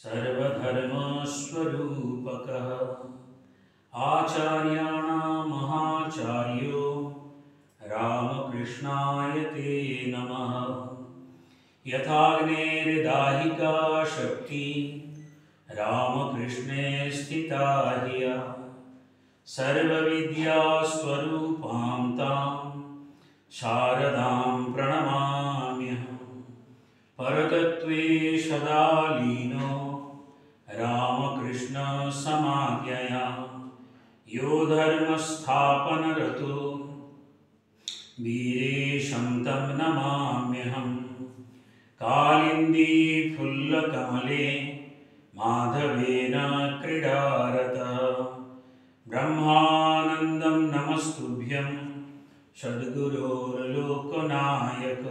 सर्वधर्मस्वरूपकः आचार्याणामहाचार्यो रामकृष्णाय ते नमः। यथाग्नेर्दाहिका शक्ति रामकृष्णे स्थिता हिया सर्वविद्यास्वरूपां तां शारदां प्रणमाम्यहम्। परतत्त्वे सदा लीनो रामकृष्ण समाज्ञया यो धर्मस्थापनरतो वीरेशं तं नमाम्यहम्। कालिन्दी फुल्लकमले माधवेन क्रीडारतः ब्रह्मानन्दं नमस्तुभ्यं सद्गुरोर्लोकनायक।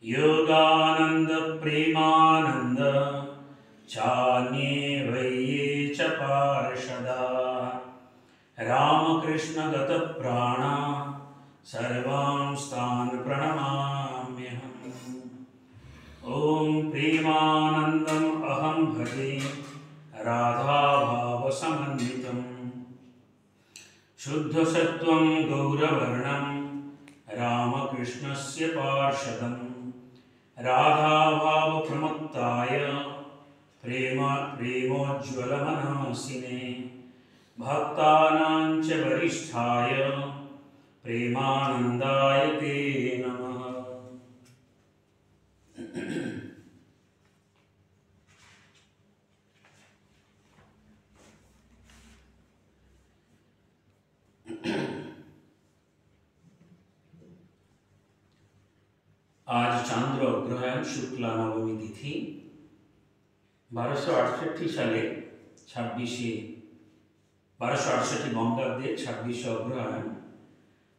योगानंद प्रेमानंद चान्ये वै ये च पार्षदा रामकृष्ण गत प्राणा सर्वांस्तान् प्रणमाम्यहम्। ॐ प्रेमानन्दम् अहं भजे राधाभावसमन्वितं शुद्धसत्त्वं गौरवर्णं रामकृष्णस्य पार्षदम् राधाभावप्रमत्ताय प्रेमोज्ज्वलमनसिने भक्तानां च वरिष्ठाय प्रेमानन्दाय ते नमः। आज चांद्र अग्रहायण शुक्ला नवमी तिथि 1268 साले 1268 बंगाब्दे 26 अग्रहायण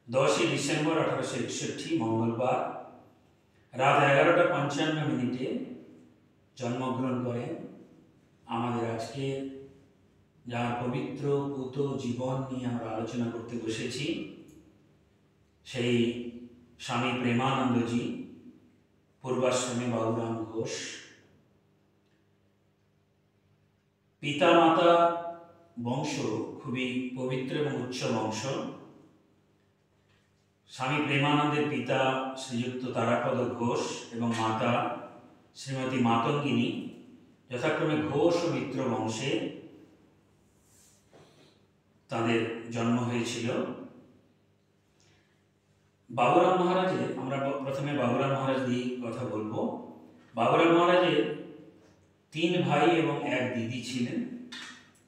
10 डिसेम्बर 1861 मंगलवार रात 11:55 जन्मग्रहण करें। आमादेर आजके जार पवित्र पूत जीवन निये आमरा आलोचना करते बसेछि सेई स्वामी प्रेमानंद जी पूर्वाश्रमे बाबूराम घोष। पिता माता वंश खूबी पवित्र और उच्च वंश। स्वामी प्रेमानंदेर पिता श्रीयुक्त तारापद घोष एवं माता श्रीमती मातंगिनी यथाक्रमे घोष और मित्र वंशे तादेर जन्म हयेछिल। बाबूराम महाराजेर आमरा प्रथमे बाबूराम महाराज दिये कथा बोलबो। बाबूराम महाराजेर 3 भाई एवं 1 दीदी छिलेन।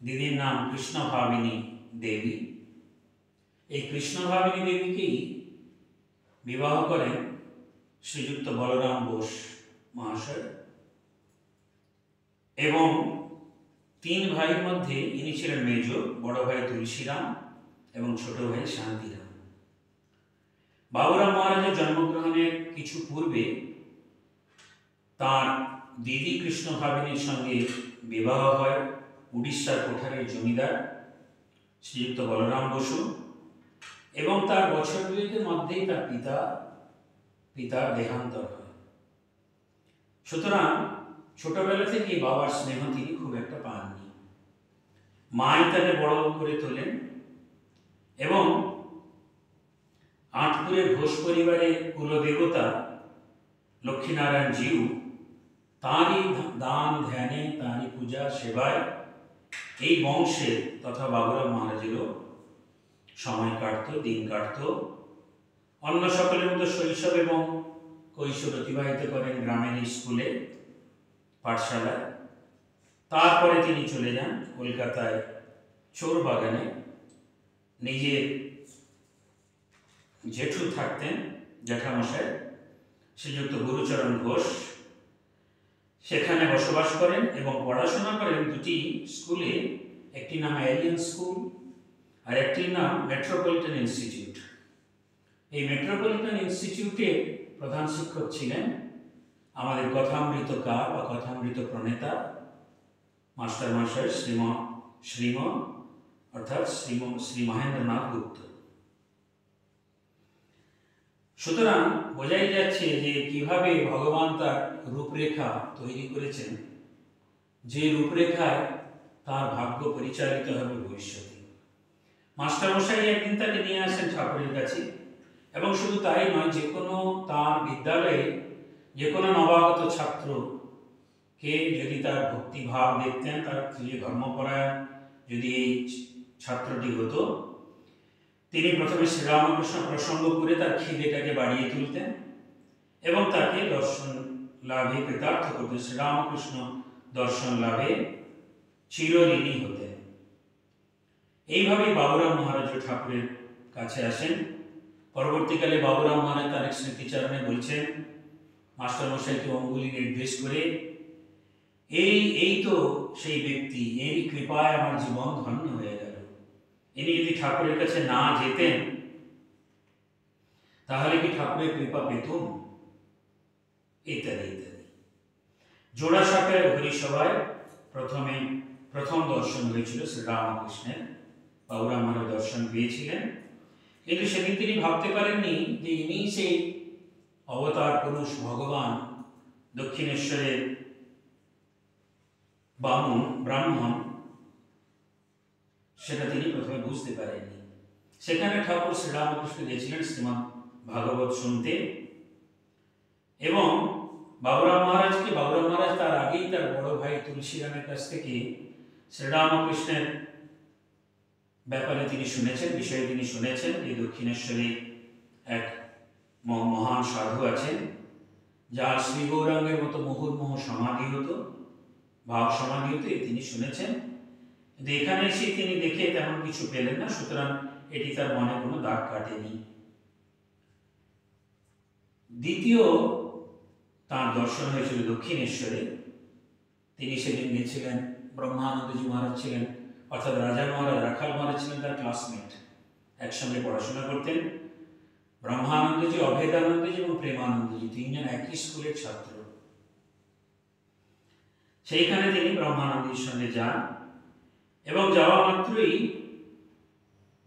दीदीर नाम कृष्णभाविनी देवी। এই কৃষ্ণভাবিনী দেবীকেই বিবাহ করেন শ্রীযুক্ত বলরাম বোস মহাশয় এবং 3 ভাইয়ের মধ্যে ইনি ছিলেন মেজ। বড় ভাই তুলসীরাম এবং ছোট ভাই শান্তিরাম। बाबूराम महाराजेर जन्मग्रहणेर किछु पूर्वे तार दीदी कृष्णभाविनीर संगे विवाह हय उड़ीशार कोठारेर जमीदार श्रीयुक्त बलराम बसु एवं तार बछर दुएकेर मध्येई तार पितार देहान्तर हय। सुतरां छोटोबेला थेकेई बाबार स्नेह तिनि खूब एकटा पाननि। माई ताके बड़ करे तोलेन एवं आठपुरे घोष परिवारे कुलदेवता लक्ष्मीनारायण जीव तारी दान ध्याने तारी पूजा सेवाय এই বংশে তথা বাবুরাম महाराजेरो समय काटतो दिन काटतो। অন্য সকলের মতো শৈশব এবং কৈশোর অতিবাহিত করেন গ্রামের স্কুলে পাঠশালায়। তারপরে তিনি চলে যান কলকাতায় চোরবাগানে। নিজের जेठू থাকতেন জ্যাঠামশাই শ্রীযুক্ত গুরুচরণ ঘোষ সেখানে বসবাস করেন এবং পড়াশোনা করেন দুটি স্কুলে। একটি নাম এলিয়ান স্কুল আর একটি নাম মেট্রোপলিটন ইনস্টিটিউট। এই মেট্রোপলিটন ইনস্টিটিউটে প্রধান শিক্ষক ছিলেন আমাদের কথামৃতকার বা কথামৃত প্রণেতা মাস্টার মশাই শ্রীম অর্থাৎ শ্রী মহেন্দ্রনাথ গুপ্ত। সুতরাং বোঝাই যাচ্ছে যে কিভাবে ভগবান তার রূপরেখা তৈরি করেছেন যে রূপরেখায় তার ভাগ্য পরিচালিত হবে ভবিষ্যতে। মাস্টারমশাই একদিন তাকে নিয়ে আসেন ঠাকুরের কাছে, এবং শুধু তাই নয়, যে কোনো তার বিদ্যালয়ে যে কোনো নবাগত ছাত্রকে যদি তার ভক্তিভাব দেখতেন, তার যে ধর্মপরায়ণ যদি এই ছাত্রটি হতো, তিনি প্রথমে শ্রীরামকৃষ্ণ প্রসঙ্গ করে তার খিদেটাকে বাড়িয়ে তুলতেন এবং তাকে দর্শন লাভে কৃতার্থ করতেন, শ্রীরামকৃষ্ণ দর্শন লাভে চিরঋণী হতেন। এইভাবেই বাবুরাম মহারাজ ঠাকুরের কাছে আসেন। পরবর্তীকালে বাবুরাম মহারাজ তার এক স্মৃতিচারণে বলছেন, মাস্টারমশাইকে অঙ্গুলি নির্দেশ করে, এই তো সেই ব্যক্তি, এই কৃপায় আমার জীবন ধন্য হয়ে গেল। ইনি যদি ঠাকুরের কাছে না যেতেন তাহলে কি ঠাকুরের কৃপা পেতুম? ইত্যাদি ইত্যাদি। জোড়াসাঁকোর হরিসভায় প্রথম দর্শন হয়েছিল শ্রীরামকৃষ্ণের। বাবুরাম মহারাজ দর্শন পেয়েছিলেন, কিন্তু সেদিন তিনি ভাবতে পারেননি যে ইনি সেই অবতার পুরুষ ভগবান দক্ষিণেশ্বরের ব্রাহ্মণ, সেটা তিনি প্রথমে বুঝতে পারেননি। সেখানে ঠাকুর শ্রীরামকৃষ্ণ গিয়েছিলেন শ্রীমদ্ ভাগবত শুনতে, এবং বাবুরাম মহারাজ তার আগেই তার বড় ভাই তুলসীরামের কাছ থেকে শ্রীরামকৃষ্ণের ব্যাপারে তিনি শুনেছেন, বিষয়ে তিনি শুনেছেন যে দক্ষিণেশ্বরে এক মহান সাধু আছেন যার শ্রী গৌরাঙ্গের মতো মুহুর্মুহু সমাধি হতো, ভাব সমাধি হতো, তিনি শুনেছেন। কিন্তু এখানে এসে তিনি দেখে তেমন কিছু পেলেন না, সুতরাং এটি তার মনে কোনো দাগ কাটেনি। দ্বিতীয় তাঁর দর্শন হয়েছিল দক্ষিণেশ্বরে। তিনি সেদিন গিয়েছিলেন, ব্রহ্মানন্দজি মহারাজ ছিলেন, অর্থাৎ রাজা মহারাজ, রাখাল মহারাজ ছিলেন তার ক্লাসমেট, একসঙ্গে পড়াশোনা করতেন। ব্রহ্মানন্দজি, অভেদানন্দজি এবং প্রেমানন্দজি তিনজন একই স্কুলের ছাত্র। সেইখানে তিনি ব্রহ্মানন্দজির সঙ্গে যান, এবং যাওয়া মাত্রই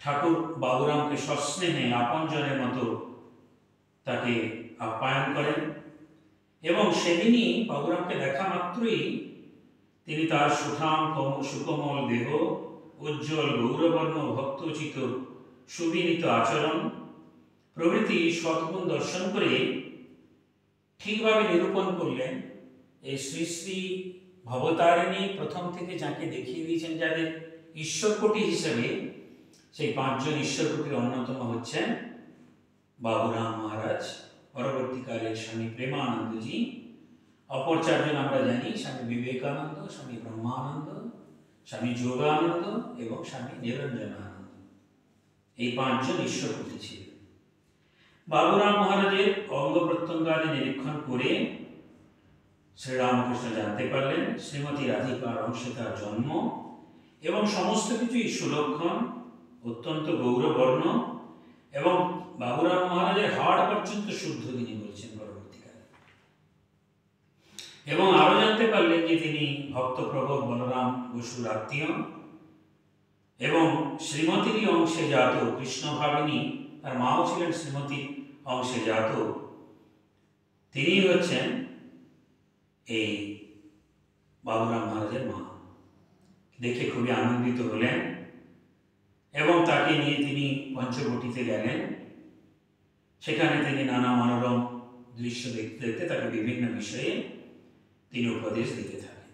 ঠাকুর বাবুরামকে সস্নেহে আপনজনের মতো তাকে আপ্যায়ন করেন, এবং সেদিনই বাবুরামকে দেখা মাত্রই তিনি তার সুকোমল দেহ, উজ্জ্বল গৌরবর্ণ ভক্তোচিত সুবিনীত আচরণ প্রভৃতি সদ্গুণ দর্শন করে ঠিকভাবে নিরূপণ করলেন এই শ্রী শ্রী ভবতারিণী প্রথম থেকে যাকে দেখিয়ে দিয়েছেন যাদের ঈশ্বরকোটি হিসেবে, সেই পাঁচজন ঈশ্বরকোটির অন্যতম হচ্ছেন বাবুরাম মহারাজ, পরবর্তীকালে স্বামী প্রেমানন্দজি, অপর চারজন আমরা জানি স্বামী বিবেকানন্দ, স্বামী ব্রহ্মানন্দ, স্বামী যোগানন্দ এবং স্বামী নিরঞ্জনানন্দ। এই পাঁচজন ঈশ্বরকোটি ছিলেন। বাবুরাম মহারাজের অঙ্গ প্রত্যঙ্গাদি নিরীক্ষণ করে শ্রীরামকৃষ্ণ জানতে পারলেন শ্রীমতী রাধিকার অংশে তার জন্ম, এবং সমস্ত কিছুই সুলক্ষণ, অত্যন্ত গৌরবর্ণ, এবং বাবুরাম মহারাজের হাড় পর্যন্ত শুদ্ধ তিনি বলছেন পরবর্তীকালে। এবং আরো জানতে পারলেন যে তিনি ভক্তপ্রভু বলরাম বসুর আত্মীয়, এবং শ্রীমতীর অংশে জাত কৃষ্ণ ভাবিনী, তার মাও ছিলেন শ্রীমতীর অংশে জাত, তিনি হচ্ছেন এই বাবুরাম মহারাজের মা। দেখে খুবই আনন্দিত হলেন, এবং তাকে নিয়ে তিনি পঞ্চবটিতে গেলেন। সেখানে তিনি নানা মনোরম দৃশ্য দেখতে দেখতে তাকে বিভিন্ন বিষয়ে তিনি উপদেশ দিতে থাকেন।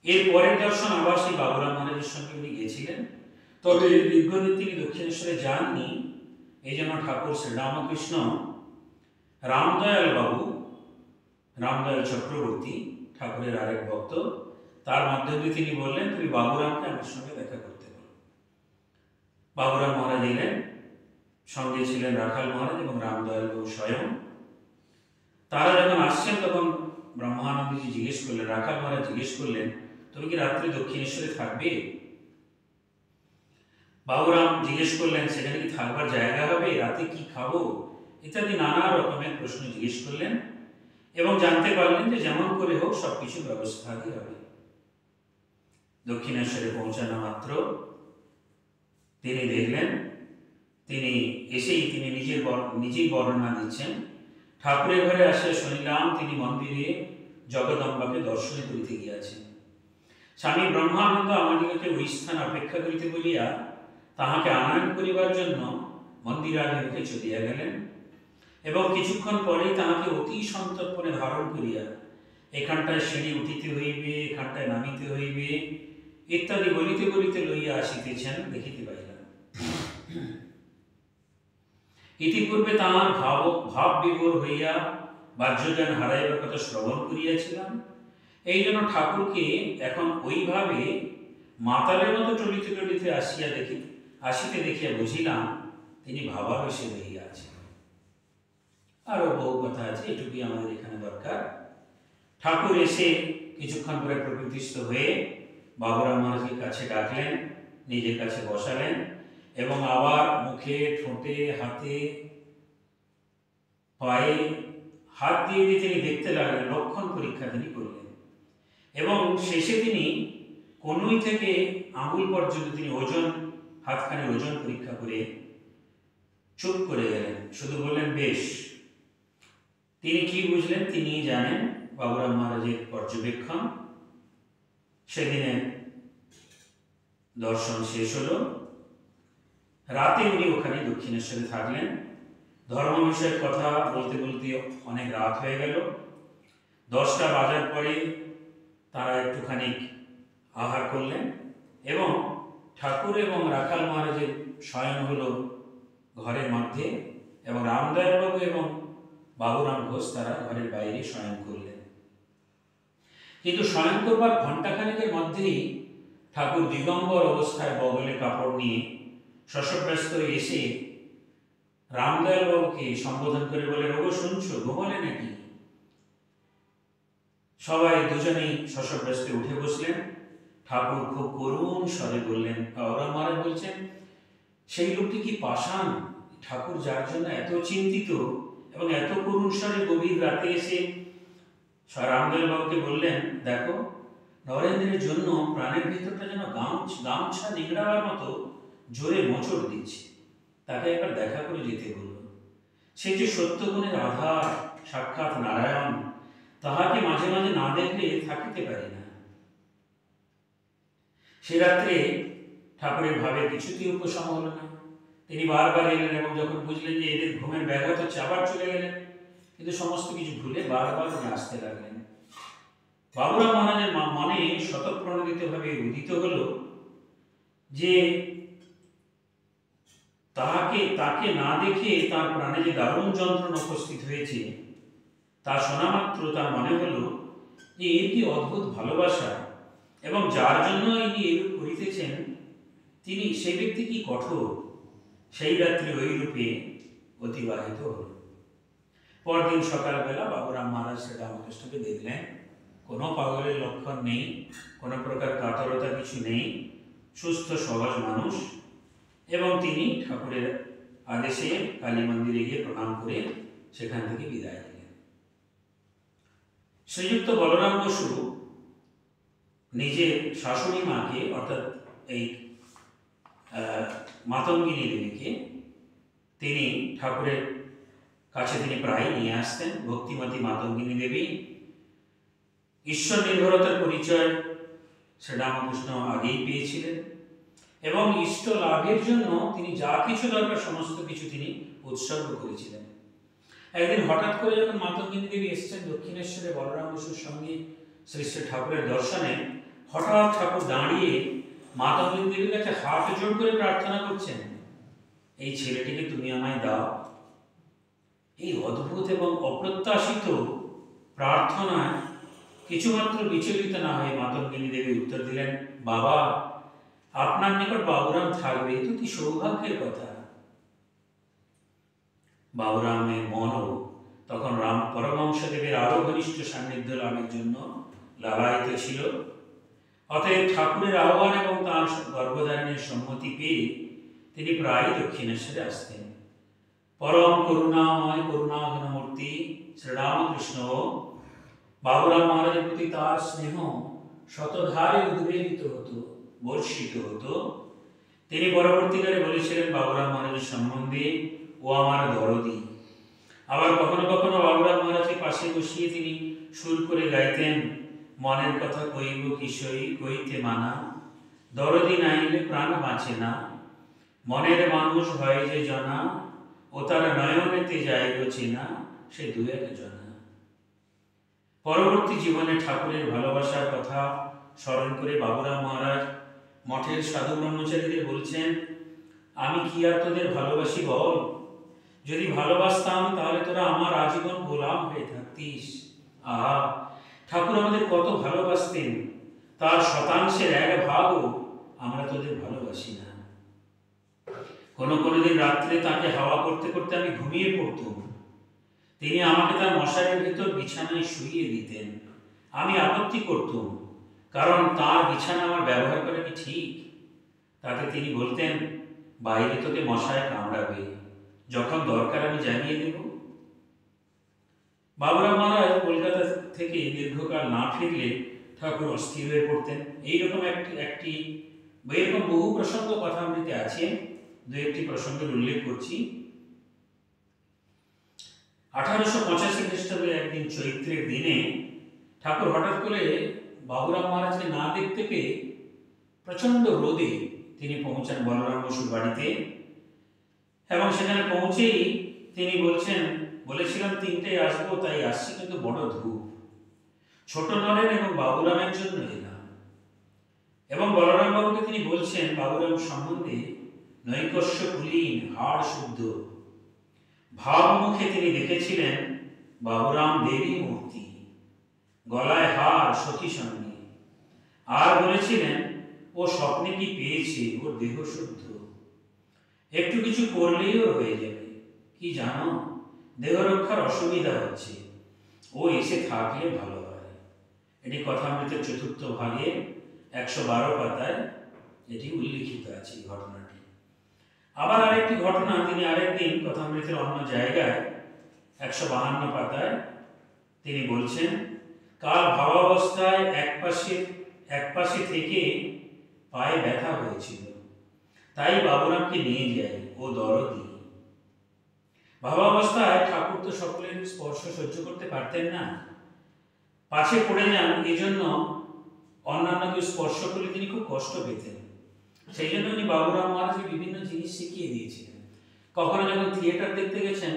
এর পরের দর্শন আবার সেই বাবুরাম মহারাজের সঙ্গে উনি গিয়েছিলেন, তবে দীর্ঘদিন তিনি দক্ষিণেশ্বরে যাননি। এই জন্য ঠাকুর শ্রীরামকৃষ্ণ রামদয়াল চক্রবর্তী, ঠাকুরের আরেক ভক্ত, তার মাধ্যমে তিনি বললেন, তুমি বাবুরামকে আমার সঙ্গে দেখা করতে বলো। বাবুরাম মহারাজ এলেন, সঙ্গে ছিলেন রাখাল মহারাজ এবং রামদয়াল বাবু স্বয়ং। তারা যখন আসছেন তখন ব্রহ্মানন্দজি জিজ্ঞেস করলেন, রাখাল মহারাজ জিজ্ঞেস করলেন, তুমি কি রাত্রে দক্ষিণেশ্বরে থাকবে? বাবুরাম জিজ্ঞেস করলেন, সেখানে কি থাকবার জায়গা হবে, রাতে কি খাবো, ইত্যাদি নানা রকমের প্রশ্ন জিজ্ঞেস করলেন, এবং জানতে পারলেন যে যেমন করে হোক সবকিছু ব্যবস্থা হবে। দক্ষিণেশ্বরে পৌঁছানো মাত্র তিনি দেখলেন, তিনি এসেই তিনি নিজেই বর্ণনা দিচ্ছেন, ঠাকুরের ঘরে আসে শুনিলাম তিনি মন্দিরে জগদম্বাকে দর্শন করিতে গিয়াছেন। স্বামী ব্রহ্মানন্দ আমাদিগকে ওই স্থান অপেক্ষা করিতে বলিয়া তাহাকে আনয়ন করিবার জন্য মন্দিরাভিমুখে চলিয়া গেলেন এবং কিছুক্ষণ পরেই তাহাকে অতি সন্তর্পণে ধারণ করিয়া এখানটায় সিঁড়ি উঠিতে হইবে, এখানটায় নামিতে হইবে ইত্যাদি বলিতে বলিতে লইয়া আসিতেছেন দেখিতে পাইলাম। ইতিপূর্বে তাহার ভাব বিভোর হইয়া বাহ্যজ্ঞান হারাইবার কথা শ্রবণ করিয়াছিলাম। এই জন্য ঠাকুরকে এখন ওইভাবে মাতালের মতো টলিতে টলিতে আসিতে দেখিয়া বুঝিলাম তিনি ভাবাবেশে হইয়া আছেন। আরো বহু কথা আছে, এটুকুই আমাদের এখানে দরকার। ঠাকুর এসে কিছুক্ষণ পরে প্রকৃতিস্থ হয়ে বাবুরাম মহারাজকে কাছে ডাকলেন, নিজের কাছে বসালেন এবং আবার মুখে, ঠোঁটে, হাতে, পায়ে হাত দিয়ে দিয়ে তিনি দেখতে লাগলেন, লক্ষণ পরীক্ষা তিনি করলেন এবং শেষে তিনি কনুই থেকে আঙুল পর্যন্ত তিনি ওজন, হাতখানি ওজন পরীক্ষা করে চুপ করে গেলেন, শুধু বললেন বেশ। তিনি কি বুঝলেন তিনি জানেন। বাবুরাম মহারাজের পর্যবেক্ষণ, সেদিনের দর্শন শেষ হলো। রাতে উনি ওখানে দক্ষিণেশ্বরে থাকলেন। ধর্ম বিষয়ের কথা বলতে বলতে অনেক রাত হয়ে গেল। 10টা বাজার পরে তারা একটুখানি আহার করলেন এবং ঠাকুর এবং রাখাল মহারাজের শয়ন হলো ঘরের মধ্যে এবং রামদয়ালবাবু এবং বাবুরাম ঘোষ তারা ঘরের বাইরে শয়ন করলেন। কিন্তু শয়ন করবার ঘণ্টাখানেকের মধ্যেই ঠাকুর দিগম্বর অবস্থায় বগলে কাপড় নিয়ে শশব্যস্ত এসে রামদয়ালবাবুকে সম্বোধন করে বলেন, ওগো শুনছো, ঘুমলে নাকি? সবাই দুজনেই শশব্যস্তে উঠে বসলেন। ঠাকুর খুব করুণ স্বরে বললেন, বাবুরাম মহারাজ বলছেন, সেই লোকটি কি পাষাণ? ঠাকুর যার জন্য এত চিন্তিত এবং এত করুণ স্বরে গভীর রাতে এসে রামদয়ালবাবুকে বললেন, দেখো নরেন্দ্রের জন্য প্রাণের ভিতরটা যেন গামছা নিংড়াবার মতো জোরে মোচড় দিচ্ছে, তাকে একবার দেখা করে যেতে বলল। সে যে সত্যগুণের আধার, সাক্ষাৎ নারায়ণ, তাহাকে মাঝে মাঝে না দেখলে থাকিতে পারি না। সে রাত্রে ঠাকুরের ভাবে কিছুতেই উপশম হল না। তিনি বারবার এলেন এবং যখন বুঝলেন যে এদের ঘুমের ব্যাঘাত হচ্ছে আবার চলে গেলেন, কিন্তু সমস্ত কিছু ভুলে বারবার উনি আসতে লাগলেন। বাবুরাম মহারাজের মনে স্বতঃপ্রণোদিতভাবে উদিত হল যে তাকে না দেখে তার প্রাণে যে দারুণ যন্ত্রণা উপস্থিত হয়েছে তা শোনা মাত্র তার মনে হলো যে এর কি অদ্ভুত ভালোবাসা এবং যার জন্য ইনি এরূপ করিতেছেন তিনি সেই ব্যক্তি কি কঠোর। সেই রাত্রি ওই রূপে অতিবাহিত হল। পরদিন সকালবেলা বাবুরাম মহারাজ শ্রীরামকৃষ্ণকে দেখলেন, কোনো পাগলের লক্ষণ নেই, কোনো প্রকার কাতরতা কিছু নেই, সুস্থ সহজ মানুষ এবং তিনি ঠাকুরের আদেশে কালী মন্দিরে গিয়ে প্রণাম করে সেখান থেকে বিদায় দিলেন। শ্রীযুক্ত বলরাম বসু নিজের শাশুড়ি মাকে অর্থাৎ এই মাতঙ্গিনী দেবীকে তিনি ঠাকুরের কাছে তিনি প্রায় নিয়ে আসতেন। ভক্তিমতী মাতঙ্গিনী দেবী ঈশ্বর নির্ভরতার পরিচয় শ্রীরামকৃষ্ণ আগেই পেয়েছিলেন এবং ইষ্ট লাভের জন্য তিনি যা কিছু দরকার সমস্ত কিছু তিনি উৎসর্গ করেছিলেন। একদিন হঠাৎ করে যখন মাতঙ্গিনী দেবী এসছেন দক্ষিণেশ্বরে বলরাম বসুর সঙ্গে শ্রী শ্রী ঠাকুরের দর্শনে, হঠাৎ ঠাকুর দাঁড়িয়ে মাতঙ্গিনী দেবীর কাছে হাত জোড় করে প্রার্থনা করছেন, এই ছেলেটিকে তুমি আমায় দাও। এই অদ্ভুত এবং অপ্রত্যাশিত প্রার্থনায় কিছুমাত্র বিচলিত না হয়ে মাতঙ্গিনী দেবী উত্তর দিলেন, বাবা আপনার নিকট বাবুরাম থাকবে, তো কি সৌভাগ্যের কথা। বাবুরামের মনও তখন পরমহংসদেবের আরো ঘনিষ্ঠ সান্নিধ্য লাভের জন্য লালায়িত ছিল। অতএব ঠাকুরের আহ্বান এবং তাঁর গর্ভধারণের সম্মতি পেয়ে তিনি প্রায় দক্ষিণেশ্বরে আসতেন। পরম করুণাময় করুণাঘন মূর্তি শ্রীরামকৃষ্ণ বাবুরাম মহারাজের প্রতি তার স্নেহ শতধারে উদ্বেলিত হতো, বর্ষিত হতো। তিনি পরবর্তীকালে বলেছিলেন বাবুরাম মহারাজের সম্বন্ধে, ও আমার দরদি। আবার কখনো কখনো বাবুরাম মহারাজকে পাশে বসিয়ে তিনি সুর করে গাইতেন, মনের কথা কইব কিশোরী কইতে মানা, দরদি নাইলে প্রাণ বাঁচে না, মনের মানুষ হয় যে জনা, ও তার নয়নেতে যাইব চেনা, সে দু এক জনা। পরবর্তী জীবনে ঠাকুরের ভালোবাসার কথা স্মরণ করে বাবুরাম মহারাজ মঠের সাধু ব্রহ্মচারীদের বলছেন, আমি কি আর তোদের ভালোবাসি বল? যদি ভালোবাসতাম তাহলে তোরা আমার আজীবন গোলাম হয়ে থাকতিস। আহা, ঠাকুর আমাদের কত ভালোবাসতেন, তার শতাংশের এক ভাগও আমরা তোদের ভালোবাসি না। কোনো দিন রাত্রে তাকে হাওয়া করতে করতে আমি ঘুমিয়ে পড়তুম, তিনি আমাকে তার মশারির ভেতর বিছানায় শুইয়ে দিতেন। আমি আপত্তি করতুম, কারণ তার বিছানা আমার ব্যবহার করা কি ঠিক? তাতে তিনি বলতেন, বাইরে তোকে মশায় কামড়াবে, যখন দরকার আমি জানিয়ে দেব। বাবুরাম মহারাজ কলকাতা থেকে দীর্ঘকাল না ফিরলে ঠাকুর অস্থির হয়ে পড়তেন। এইরকম এরকম বহু প্রসঙ্গ কথামৃতে আছে, দু একটি প্রসঙ্গের উল্লেখ করছি। 1885 খ্রিস্টাব্দের একদিন চৈত্রের দিনে ঠাকুর হঠাৎ করে বাবুরাম মহারাজকে না দেখতে পেয়ে প্রচন্ড রোদে তিনি পৌঁছান বলরাম বসুর বাড়িতে, এবং সেখানে পৌঁছেই তিনি বলেছিলাম 3টায় আসবো, তাই আসছি, কিন্তু বড় ধূপ, ছোট নরেন এবং বাবুরামের জন্য এলাম। এবং বলরাম বাবুকে তিনি বলছেন বাবুরাম সম্বন্ধে নৈকস্য কুলীন, হাড় শুদ্ধ। ভাবমুখে তিনি দেখেছিলেন বাবুরাম দেবী মূর্তি, গলায় হার, সখী সঙ্গে, আর বলেছিলেন ও স্বপ্নে কি পেয়েছে, ওর দেহ শুদ্ধ, একটু কিছু করলেই ওর হয়ে যাবে, কি জানো, দেহ রক্ষার অসুবিধা হচ্ছে, ও এসে থাকলে ভালো হয়। এটি কথামৃতের 4th ভাগে 112 পাতায় এটি উল্লিখিত আছে এই ঘটনাটি। আবার আরেকটি ঘটনা তিনি আরেকদিন কথামৃতের অন্য জায়গায় 152 পাতায় তিনি বলছেন, কাল ভাবাবস্থায় এক পাশে থেকে পায়ে ব্যথা হয়েছিল, তাই বাবুরামকে নিয়ে যাই, ও দরদি। ভাবাবস্থায় ঠাকুর তো সকলের স্পর্শ সহ্য করতে পারতেন না, পাছে পড়ে যান, এই জন্য অন্যান্য কেউ স্পর্শ করলে তিনি খুব কষ্ট পেতেন। সেই জন্য উনি বাবুরাম মহারাজকে বিভিন্ন জিনিস শিখিয়ে দিয়েছিলেন। কখনো যখন থিয়েটার দেখতে গেছেন,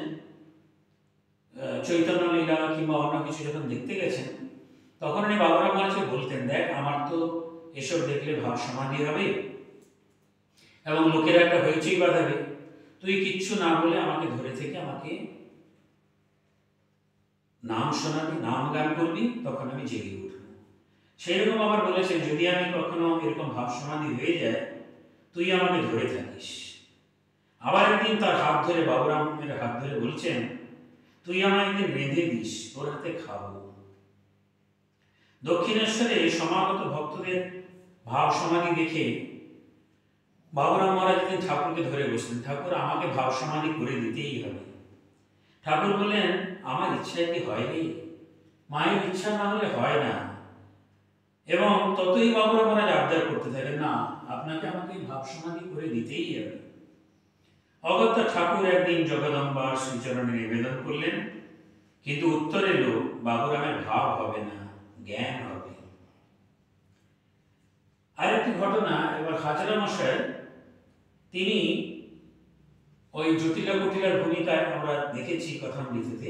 চৈতন্য লীলা কিংবা অন্য কিছু যখন দেখতে গেছেন, তখন উনি বাবুরাম মহারাজকে বলতেন, দেখ আমার তো এসব দেখলে ভাব সমাধি হবে এবং লোকেরা একটা হইচই বাঁধাবে, তুই কিচ্ছু না বলে আমাকে ধরে থেকে আমাকে নাম শোনাবি, নাম গান করবি, তখন আমি জেগে উঠব। সেই রকম আবার বলেছেন, যদি আমি কখনো এরকম ভাব সমাধি হয়ে যায়, তুই আমাকে ধরে থাকিস। আবার একদিন তার হাত ধরে, বাবুরামের হাত ধরে বলছেন, তুই আমায় একদিন রেঁধে দিস, তোর হাতে খাবো। দক্ষিণেশ্বরে সমাগত ভক্তদের ভাব সমাধি দেখে বাবুরাম মহারাজ একদিন ঠাকুরকে ধরে বসলেন, ঠাকুর আমাকে ভাব সমাধি করে দিতেই হবে। ঠাকুর বললেন, আমার ইচ্ছায় কি হয় রে, মায়ের ইচ্ছা না হলে হয় না। এবং ততই বাবুরাম মহারাজ আবদার করতে থাকেন, না আপনাকে আমাকে ভাব সমাধি করে দিতেই হবে। অগত্যা ঠাকুর একদিন জগদম্বার শ্রীচরণে নিবেদন করলেন, কিন্তু উত্তর এলো বাবুরামের ভাব হবে না, জ্ঞান হবে। আরেকটি ঘটনা, এবার হাজরা মশাই তিনি ওই জটিলা কুটিলার ভূমিকায় আমরা দেখেছি কথামৃতে,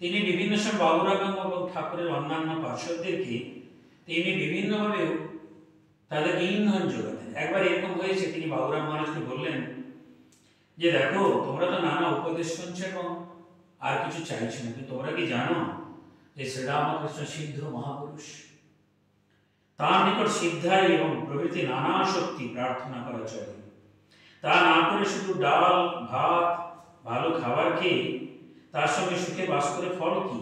তিনি বিভিন্ন সময় বাবুরাম এবং ঠাকুরের অন্যান্য পার্শ্বদেরকে তিনি বিভিন্নভাবে তাদের ইন্ধন যোগাতেন। একবার এরকম হয়েছে, তিনি বাবুরাম মহারাজকে বললেন যে দেখো, তোমরা তো নানা উপদেশ শুনছো এবং আর কিছু চাইছো না, কিন্তু তোমরা কি জানো যে শ্রীরামকৃষ্ণ সিদ্ধ মহাপুরুষ, তার নিকট সিদ্ধাই এবং প্রভৃতি নানা শক্তি প্রার্থনা করা চলে, তা না করে শুধু ডাল ভাত ভালো খাবার খেয়ে তার সঙ্গে সুখে বাস করে ফল কি?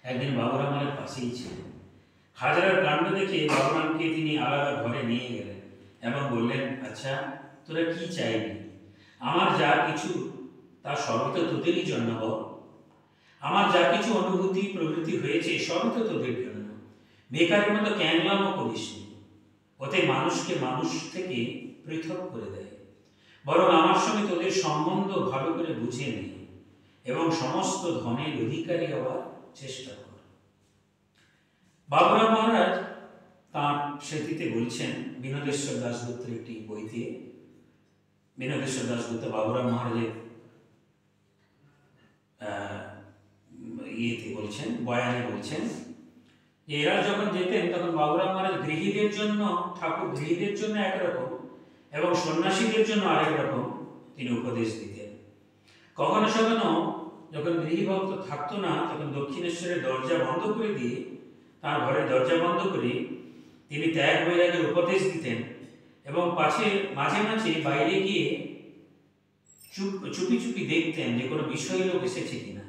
একদিন বাবুরাম আমার পাশেই ছিলেন। হাজারার কাণ্ড দেখে বাবুরামকে তিনি আলাদা ঘরে নিয়ে গেলেন এবং বললেন, আচ্ছা তোরা কি চাইবি, আমার যা কিছু তা সবই তো তোদেরই জন্য বল, আমার যা কিছু অনুভূতি প্রবৃত্তি হয়েছে সবই তো তোদের জন্য, বেকারের মতো ক্যাংলামও করিসনি, ওতে মানুষকে মানুষ থেকে পৃথক করে দেয়, বরং আমার সঙ্গে তোদের সম্বন্ধ ভালো করে বুঝে নে এবং সমস্ত ধনের অধিকারী হওয়ার চেষ্টা কর। বাবুরাম মহারাজ তাঁর স্মৃতিতে বলছেন, বিনোদেশ্বর দাশগুপ্তের একটি বইতে বিনোদেশ্বর দাশগুপ্ত বাবুরাম মহারাজের বলছেন, বয়ানে বলছেন যে এরা যখন যেতেন তখন বাবুরাম মহারাজ গৃহীদের জন্য, ঠাকুর গৃহীদের জন্য একরকম এবং সন্ন্যাসীদের জন্য আরেক রকম তিনি উপদেশ দিতেন। কখনো কখনো যখন গৃহীভক্ত থাকতো না তখন দক্ষিণেশ্বরের দরজা বন্ধ করে দিয়ে, তার ঘরের দরজা বন্ধ করে তিনি ত্যাগ বৈরাগের উপদেশ দিতেন এবং মাঝে মাঝে বাইরে গিয়ে চুপি চুপি দেখতেন যে কোনো বিষয় লোক এসেছে কিনা।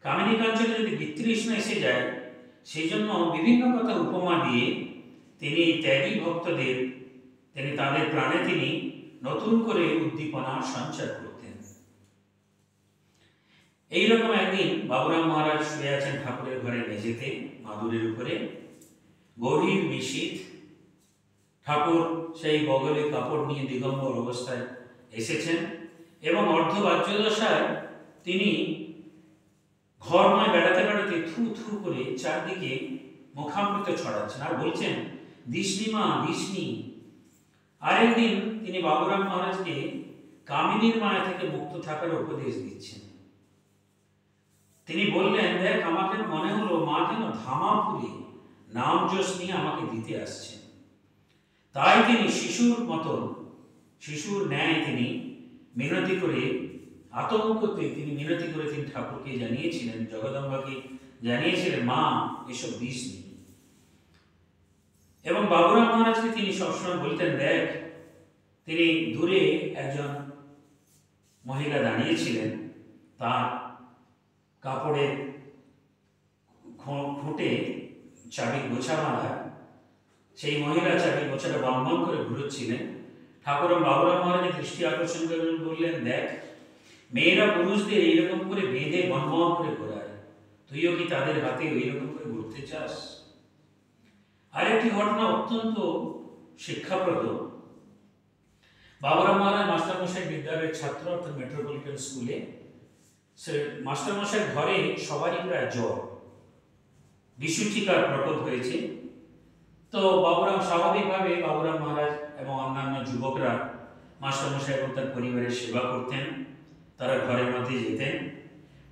কামিনী কাঞ্চনে যদি বিতৃষ্ণা এসে যায়, সেই জন্য বিভিন্ন কথা উপমা দিয়ে তিনি ত্যাগী ভক্তদের, তাদের প্রাণে তিনি নতুন করে উদ্দীপনা সঞ্চার করতেন। এইরকম একদিন বাবুরাম মহারাজ শুয়ে আছেন ঠাকুরের ঘরে মেঝেতে মাদুরের উপরে, গভীর নিশীথ। ঠাকুর সেই বগলে কাপড় নিয়ে দিগম্বর অবস্থায় এসেছেন এবং অর্ধবাহ্যদশায় তিনি ঘরময় বেড়াতে বেড়াতে থু থু করে চারদিকে মুখামৃত ছড়াচ্ছেন আর বলছেন, দিসনি মা দিসনি। আরেকদিন তিনি বাবুরাম মহারাজকে কামিনীর মায়া থেকে মুক্ত থাকার উপদেশ দিচ্ছেন। তিনি বললেন, দেখ, আমার যেন মনে হলো মা যেন ধামাপুরে নাম যশ নিয়ে আমাকে দিতে আসছেন। তাই তিনি শিশুর ন্যায় তিনি মিনতি করে, আতঙ্কতে তিনি মিনতি করে তিনি ঠাকুরকে জানিয়েছিলেন, জগদম্বাকে জানিয়েছিলেন, মা এসব দিসনি। এবং বাবুরাম মহারাজকে তিনি সবসময় বলতেন, দেখ, তিনি দূরে একজন মহিলা দাঁড়িয়েছিলেন, তার কাপড়ের খুঁটে চাবির গোছা বাঁধা, সেই মহিলা চাবির গোছাটা বম বম করে ঘুরোচ্ছিলেন। ঠাকুর বাবুরাম মহারাজের দৃষ্টি আকর্ষণ করে বললেন, দেখ, মেয়েরা পুরুষদের এইরকম করে বেঁধে বম বম করে ঘোরায়, তুইও কি তাদের হাতে ওই রকম করে ঘুরতে চাস? আরেকটি ঘটনা অত্যন্ত শিক্ষাপ্রদ। বাবুরাম মহারাজ মাস্টারমশাই বিদ্যালয়ের ছাত্র, অর্থাৎ মেট্রোপলিটন স্কুলে। সে মাস্টারমশাই ঘরে সবারই প্রায় জ্বর, বিশুচিকার প্রকোপ হয়েছে। তো স্বাভাবিকভাবে বাবুরাম মহারাজ এবং অন্যান্য যুবকরা মাস্টারমশাই এবং তার পরিবারের সেবা করতেন, তারা ঘরের মধ্যে যেতেন।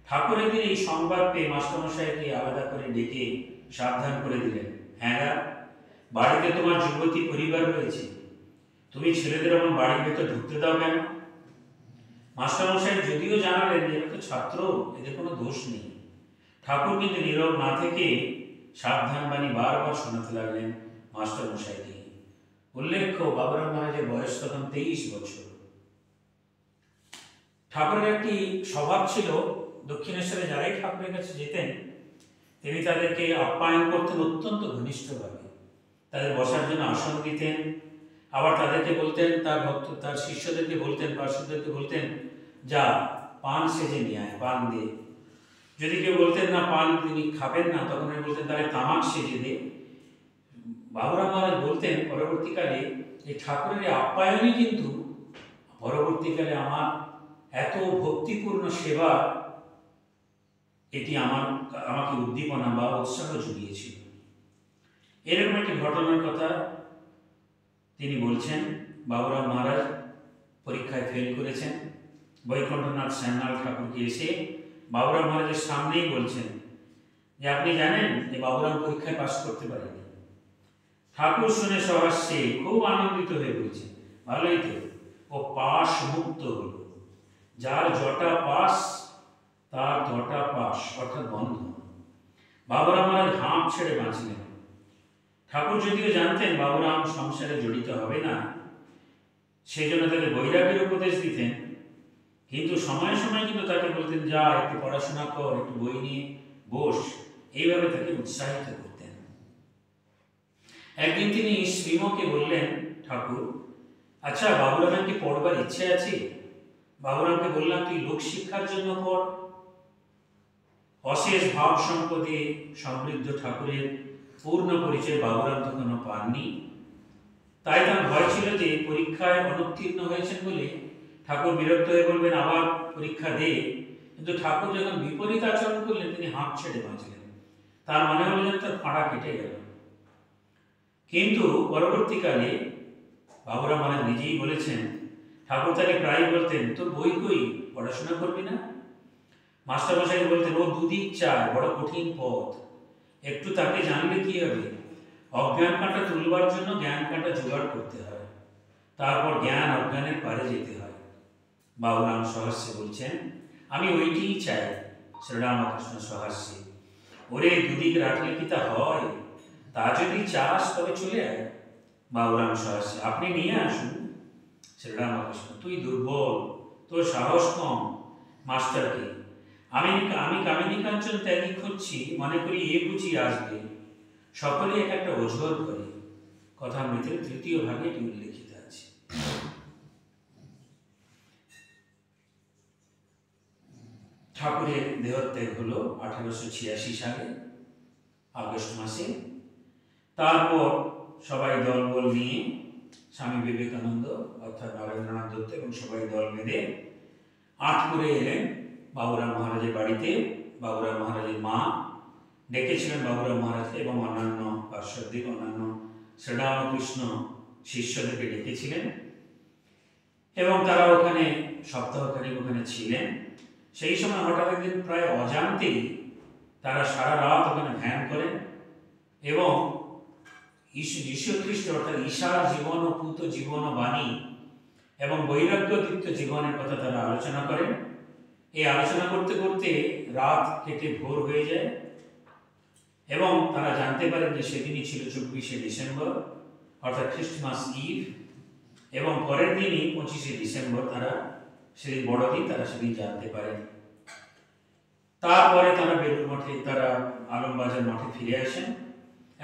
ঠাকুরের এই সংবাদ পেয়ে মাস্টারমশাইকে আলাদা করে ডেকে সাবধান করে দিলেন, হ্যাঁ, বাড়িতে তোমার যুবতী পরিবার রয়েছে, তুমি ছেলেদের আমার বাড়ির ভেতর ঢুকতে দাও কেন? মাস্টারমশাই যদিও জানালেন যে এরা তো ছাত্র, এদের কোনো দোষ নেই, ঠাকুর কিন্তু নীরব না থেকে সাবধান বাণী বারবার শোনাতে লাগলেন মাস্টারমশাইকে। উল্লেখ্য, বাবুরাম মহারাজের বয়স তখন 23 বছর। ঠাকুরের একটি স্বভাব ছিল, দক্ষিণেশ্বরে যারাই ঠাকুরের কাছে যেতেন তিনি তাদেরকে আপ্যায়ন করতেন অত্যন্ত ঘনিষ্ঠভাবে, তাদের বসার জন্য আসন দিতেন। আবার তাদেরকে বলতেন, তার শিষ্যদেরকে বলতেন, পার্শ্বদেরকে বলতেন, যা পান সেজে নিয়ে আয়, পান দে। যদি কেউ বলতেন না পান তিনি খাবেন না, তখন বলতেন তাহলে তামাক সেজে দে। বাবুরাম মহারাজ বলতেন পরবর্তীকালে, এই ঠাকুরের আপ্যায়নই কিন্তু পরবর্তীকালে আমার এত ভক্তিপূর্ণ সেবা, এটি আমাকে উদ্দীপনা বা উৎসাহ জুগিয়েছিল। এরকম একটি ঘটনার কথা তিনি বলছেন। বাবুরাম মহারাজ পরীক্ষায় ফেল করেছেন। বৈকুণ্ঠনাথ শ্যামলাল ঠাকুরকে এসে বাবুরাম মহারাজের সামনেই বলছেন যে আপনি জানেন যে বাবুরাম পরীক্ষায় পাশ করতে পারেনি। ঠাকুর শুনে সহাস্যে খুব আনন্দিত হয়ে বলছেন, ভালোই তো, ও পাশ মুক্ত হল, যার জটা পাস তার জটা পাস, অর্থাৎ বন্ধ। বাবুরাম মহারাজ হাঁপ ছেড়ে বাঁচলেন। ঠাকুর যদিও জানতেন বাবুরাম সংসারে জড়িত হবে না, সেই জন্য তাকে বৈরাগের উপদেশ দিতেন, কিন্তু সময়ে সময়ে কিন্তু তাকে বলতেন, যা একটু পড়াশোনা কর, একটু বই নিয়ে বস, এইভাবে তাকে উৎসাহিত করতেন। একদিন তিনি শ্রীমকে বললেন, ঠাকুর, আচ্ছা, বাবুরামের কি পড়বার ইচ্ছে আছে? বাবুরামকে বললাম, তুই লোকশিক্ষার জন্য পড়। অশেষ ভাব সম্পদে সমৃদ্ধ ঠাকুরের পূর্ণ পরিচয় বাবুরাম তখনও পাননি। তাই তার ভয় ছিল যে পরীক্ষায় অনুত্তীর্ণ হয়েছেন বলে ঠাকুর বিরক্ত হয়ে বলবেন, আবার পরীক্ষা দে, কিন্তু ঠাকুর যখন বিপরীত আচরণ করলেন তিনি হাঁপ ছেড়ে বাঁচলেন। তার মানে হলো যেন তার ফাঁড়া কেটে গেল। কিন্তু পরবর্তীকালে বাবুরাম মহারাজ নিজেই বলেছেন, ঠাকুর তাকে প্রায় বলতেন, তোর বই কই, পড়াশোনা করবি না? মাস্টারমশাই বলতেন, ও দুদিক চায়, বড় কঠিন পথ, একটু তাকে জানলে কি হবে? অজ্ঞান কাঁটা তুলবার জন্য জ্ঞান কাঁটা জোগাড় করতে হয়, তারপর জ্ঞান অজ্ঞানের পারে যেতে হয়। বাবুরাম সহস্যে বলছেন, আমি ওইটিই চাই। শ্রীরামকৃষ্ণ সহস্যে, ওরে দুদিক রাখলে কি তা হয়? তা যদি চাস তবে চলে আয়। বাবুরাম সহস্যে, আপনি নিয়ে আসুন। শ্রীরামকৃষ্ণ, তুই দুর্বল, তোর সাহস কম। মাস্টারকে, আমি কামিনী কাঞ্চন ত্যাগী খুঁজছি, মনে করি এ বুঝি আসবে। সকলে এক একটা ওঝর করে। কথামৃতের 3য় ভাগে এটি উল্লেখিত আছে। ঠাকুরের দেহত্যাগ হলো 1886 সালে আগস্ট মাসে। তারপর সবাই দলবল নিয়ে স্বামী বিবেকানন্দ অর্থাৎ নরেন্দ্রনাথ দত্ত এবং সবাই দল বেঁধে আটপুরে এলেন বাবুরাম মহারাজের বাড়িতে। বাবুরাম মহারাজের মা ডেকেছিলেন বাবুরাম মহারাজকে এবং অন্যান্য পার্শ্বদিক অন্যান্য শ্রীরামকৃষ্ণ শিষ্যদেরকে ডেকেছিলেন এবং তারা ওখানে সপ্তাহখানিক ওখানে ছিলেন। সেই সময় হঠাৎ একদিন প্রায় অজান্তেই তারা সারা রাত ওখানে ধ্যান করেন এবং যীশু খ্রিস্ট অর্থাৎ ঈশার জীবন ও পূত জীবন ও বাণী এবং বৈরাগ্যদীপ্ত জীবনের কথা তারা আলোচনা করেন। এই আলোচনা করতে করতে রাত কেটে ভোর হয়ে যায় এবং তারা জানতে পারেন যে সেদিনই ছিল 24শে ডিসেম্বর অর্থাৎ খ্রিস্টমাস ইভ, এবং পরের দিনই 25শে ডিসেম্বর তারা সেদিন বড়দিন, তারা সেদিন জানতে পারেন। তারপরে তারা বেলুড় মঠে, তারা আলমবাজার মঠে ফিরে আসেন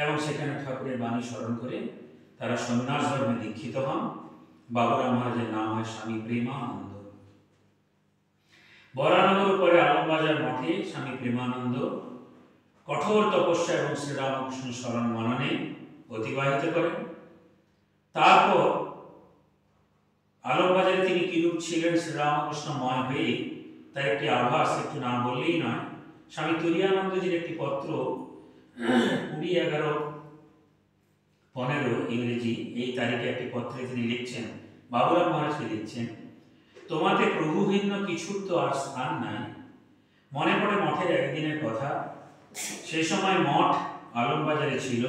এবং সেখানে ঠাকুরের বাণী স্মরণ করে তারা সন্ন্যাস ধর্মে দীক্ষিত হন। বাবুরাম মহারাজের নাম হয় স্বামী প্রেমানন্দ। বরানগর পরে আলমবাজার মঠে স্বামী প্রেমানন্দ কঠোর তপস্যা এবং শ্রীরামকৃষ্ণ স্মরণ মননে অতিবাহিত করেন। তারপর আলমবাজারে তিনি কিরূপ ছিলেন শ্রীরামকৃষ্ণময় হয়ে তার একটি আভাস একটু না বললেই নয়। স্বামী তুরীয়ানন্দজির একটি পত্র 20/11/15 ইংরেজি এই তারিখে একটি পত্রে তিনি লিখছেন, বাবুরাম মহারাজকে লিখছেন, তোমাতে প্রভু ভিন্ন কিছুর তো আর স্থান নাই। মনে পড়ে মঠের একদিনের কথা, সেই সময় মঠ আলমবাজারে ছিল।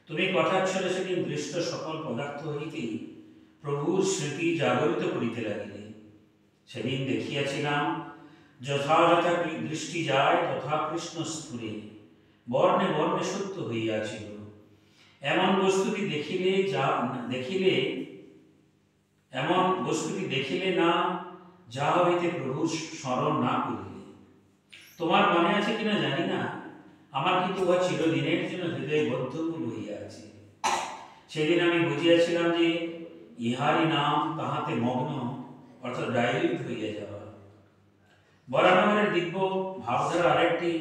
তুমি কথাচ্ছলে সেদিন দৃষ্ট সকল পদার্থ হইতেই প্রভুর স্মৃতি জাগরিত করিতে লাগিলে। সেদিন দেখিয়াছিলাম যথাযথা দৃষ্টি যায় তথা কৃষ্ণ স্ফুরে, বর্ণে বর্ণে সত্য হইয়াছিল। এমন বস্তুটি দেখিলে না যা হইতে প্রভুর স্মরণ না করিলে। তোমার মনে আছে কিনা জানি না, আমার কিন্তু উহা চিরদিনের জন্য হৃদয়ে বদ্ধমূল হইয়া আছে। সেদিন আমি বুঝিয়াছিলাম যে ইহারি নাম তাহাতে মগ্ন অর্থাৎ ডাইলিউট হইয়া যাওয়া। বরানগরের দিব্য ভাবধারা আরেকটি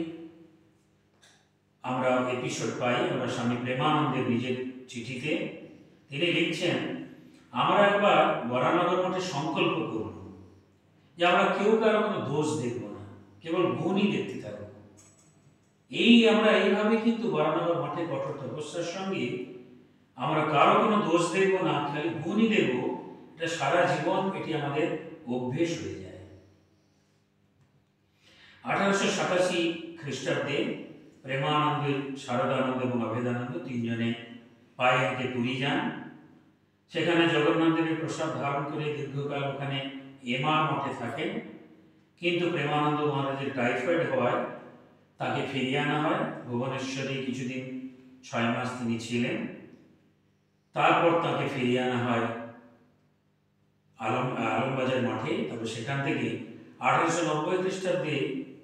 আমরা এপিসোড পাই আমরা স্বামী প্রেমানন্দের নিজের চিঠিতে। তিনি লিখছেন, আমরা একবার বরানগর মঠে সংকল্প করব যে আমরা কেউ কারো কোনো দোষ দেখব না, কেবল গুণই দেখতে থাকব। আমরা এইভাবে কিন্তু বরানগর মঠে কঠোর তপস্যার সঙ্গে আমরা কারো কোনো দোষ দেখব না, খালি গুণই দেখব। এটা সারা জীবন এটি আমাদের অভ্যেস হয়ে যায়। 1887 খ্রিস্টাব্দে প্রেমানন্দ, শারদানন্দ এবং অভেদানন্দ তিনজনে পায়ে হেঁটে পুরী যান। সেখানে জগন্নাথ দেবের প্রসাদ ধারণ করে দীর্ঘকাল ওখানে এমআর মঠে থাকেন। কিন্তু প্রেমানন্দ মহারাজের টাইফয়েড হওয়ায় তাকে ফিরিয়ে আনা হয়। ভুবনেশ্বরে কিছুদিন 6 মাস তিনি ছিলেন। তারপর তাকে ফিরিয়ে আনা হয় আলমবাজার মঠে। তবে সেখান থেকে 1890 খ্রিস্টাব্দে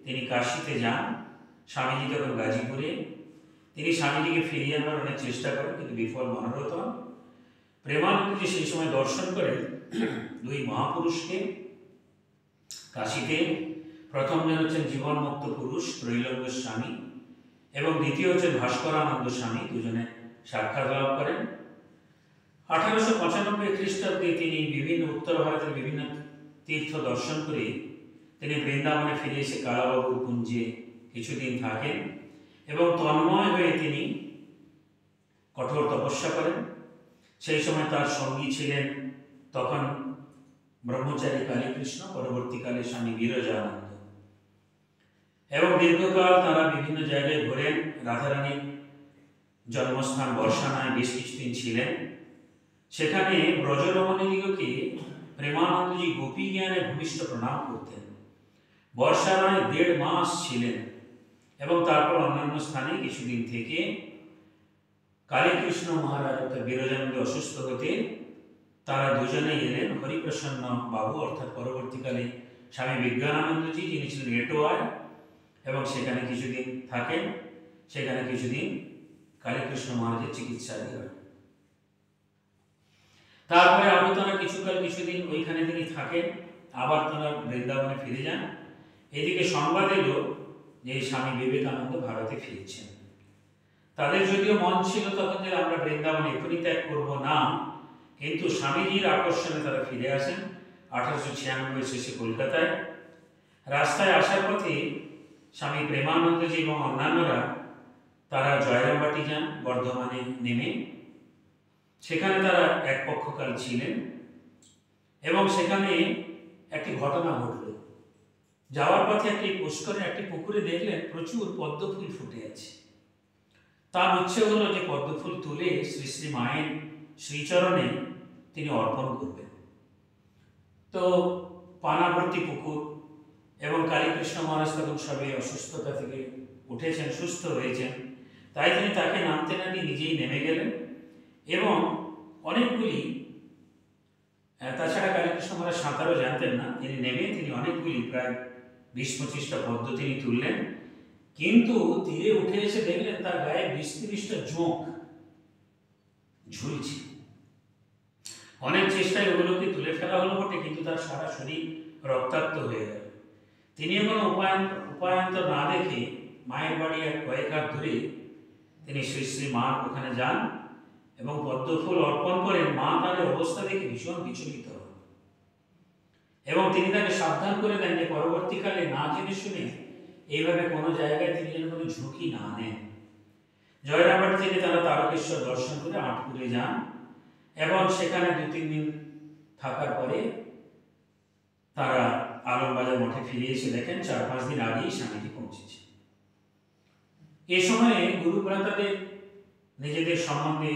তিনি কাশীতে যান। স্বামীজি তখন গাজীপুরে। তিনি স্বামীজিকে ফিরিয়ে আনার অনেক চেষ্টা করেন কিন্তু বিফল মনোরথ হন। প্রেমানন্দজি সেই সময় দর্শন করেন 2 মহাপুরুষকে কাশীতে। প্রথম জন হচ্ছেন জীবনমুক্ত পুরুষ ত্রৈলঙ্গ স্বামী এবং দ্বিতীয় হচ্ছেন ভাস্করানন্দ স্বামী। দুজনে সাক্ষাৎ লাভ করেন। 1895 খ্রিস্টাব্দে তিনি বিভিন্ন উত্তর ভারতের বিভিন্ন তীর্থ দর্শন করে তিনি বৃন্দাবনে ফিরে এসে কালাবাবুর কুঞ্জে কিছুদিন থাকেন এবং তন্ময় হয়ে তিনি কঠোর তপস্যা করেন। সেই সময় তার সঙ্গী ছিলেন তখন ব্রহ্মচারী কালীকৃষ্ণ, পরবর্তীকালে স্বামী বিরজানন্দ। এবং দীর্ঘকাল তারা বিভিন্ন জায়গায় ঘোরেন। রাধারানীর জন্মস্থান বর্ষানায় বেশ কিছুদিন ছিলেন। সেখানে ব্রজরমণীদিগকে প্রেমানন্দজি গোপী জ্ঞানে ভূমিষ্ঠ প্রণাম করতেন। বর্ষানায় 1.5 মাস ছিলেন এবং তারপর অন্যান্য স্থানে কিছুদিন থেকে কালীকৃষ্ণ মহারাজ অর্থাৎ বিরজানন্দ অসুস্থ হতে তারা দুজনেই এলেন হরিপ্রসন্ন বাবু অর্থাৎ পরবর্তীকালে স্বামী বিজ্ঞানানন্দজি, যিনি ছিলেন এটোয়ায়, এবং সেখানে কিছুদিন থাকেন। সেখানে কিছুদিন কালীকৃষ্ণ মহারাজের চিকিৎসাধীন হয়। তারপরে আবার তারা কিছুদিন ওইখানে তিনি থাকেন, আবার তারা বৃন্দাবনে ফিরে যান। এদিকে সংবাদ এলো যে স্বামী বিবেকানন্দ ভারতে ফিরছেন। তাদের যদিও মন ছিল তখন যে আমরা বৃন্দাবনে এখনই ত্যাগ করবো না, কিন্তু স্বামীজির আকর্ষণে তারা ফিরে আসেন 1896 শেষে কলকাতায়। রাস্তায় আসার পথে স্বামী প্রেমানন্দজি এবং অন্যান্যরা তারা জয়রামবাটি যান বর্ধমানে নেমে। সেখানে তারা এক পক্ষকাল ছিলেন এবং সেখানে একটি ঘটনা ঘটল। যাওয়ার পথে একটি পুষ্করে একটি পুকুরে দেখলেন প্রচুর পদ্মফুল ফুটে আছে। তার ইচ্ছে হলো যে পদ্মফুল তুলে শ্রী শ্রী মায়ের শ্রীচরণে তিনি অর্পণ করবেন। তো পানাভর্তি পুকুর এবং কালীকৃষ্ণ মহারাজ তখন সবে অসুস্থতা থেকে উঠেছেন, সুস্থ হয়েছেন, তাই তিনি তাকে নামতে না দিয়ে নিজেই নেমে গেলেন এবং অনেকগুলি, তাছাড়া কালীকৃষ্ণ মহারাজ সাঁতারও জানতেন না, তিনি নেমে তিনি অনেকগুলি প্রায় 20-25টা পদ্ম তিনি তুললেন। কিন্তু তীরে উঠে এসে দেখলেন তার গায়ে 20-30টা জোঁক ঝুলছে। অনেক চেষ্টায় ওগুলোকে তুলে ফেলা হলো বটে, কিন্তু তার সারা শরীর রক্তাক্ত হয়ে গেল। তিনি কোনো উপায়ান্তর না দেখে মায়ের বাড়ি এক কয়েক হাত দূরে তিনি শ্রী শ্রী মার ওখানে যান এবং পদ্মফুল অর্পণ করেন। মা তার অবস্থা দেখে ভীষণ বিচলিত হন এবং তিনি তাকে সাবধান করে দেন যে পরবর্তীকালে না জেনে শুনে এইভাবে কোনো জায়গায় তিনি যেন কোনো ঝুঁকি না নেন। জয়রামবাটি থেকে তারা তারকেশ্বর দর্শন করে আটপুরে যান এবং সেখানে 2-3 দিন থাকার পরে তারা আলমবাজার মঠে ফিরে এসে দেখেন 4-5 দিন আগেই স্বামীজি পৌঁছেছে। এ সময়ে গুরুভ্রাতাদের নিজেদের সম্বন্ধে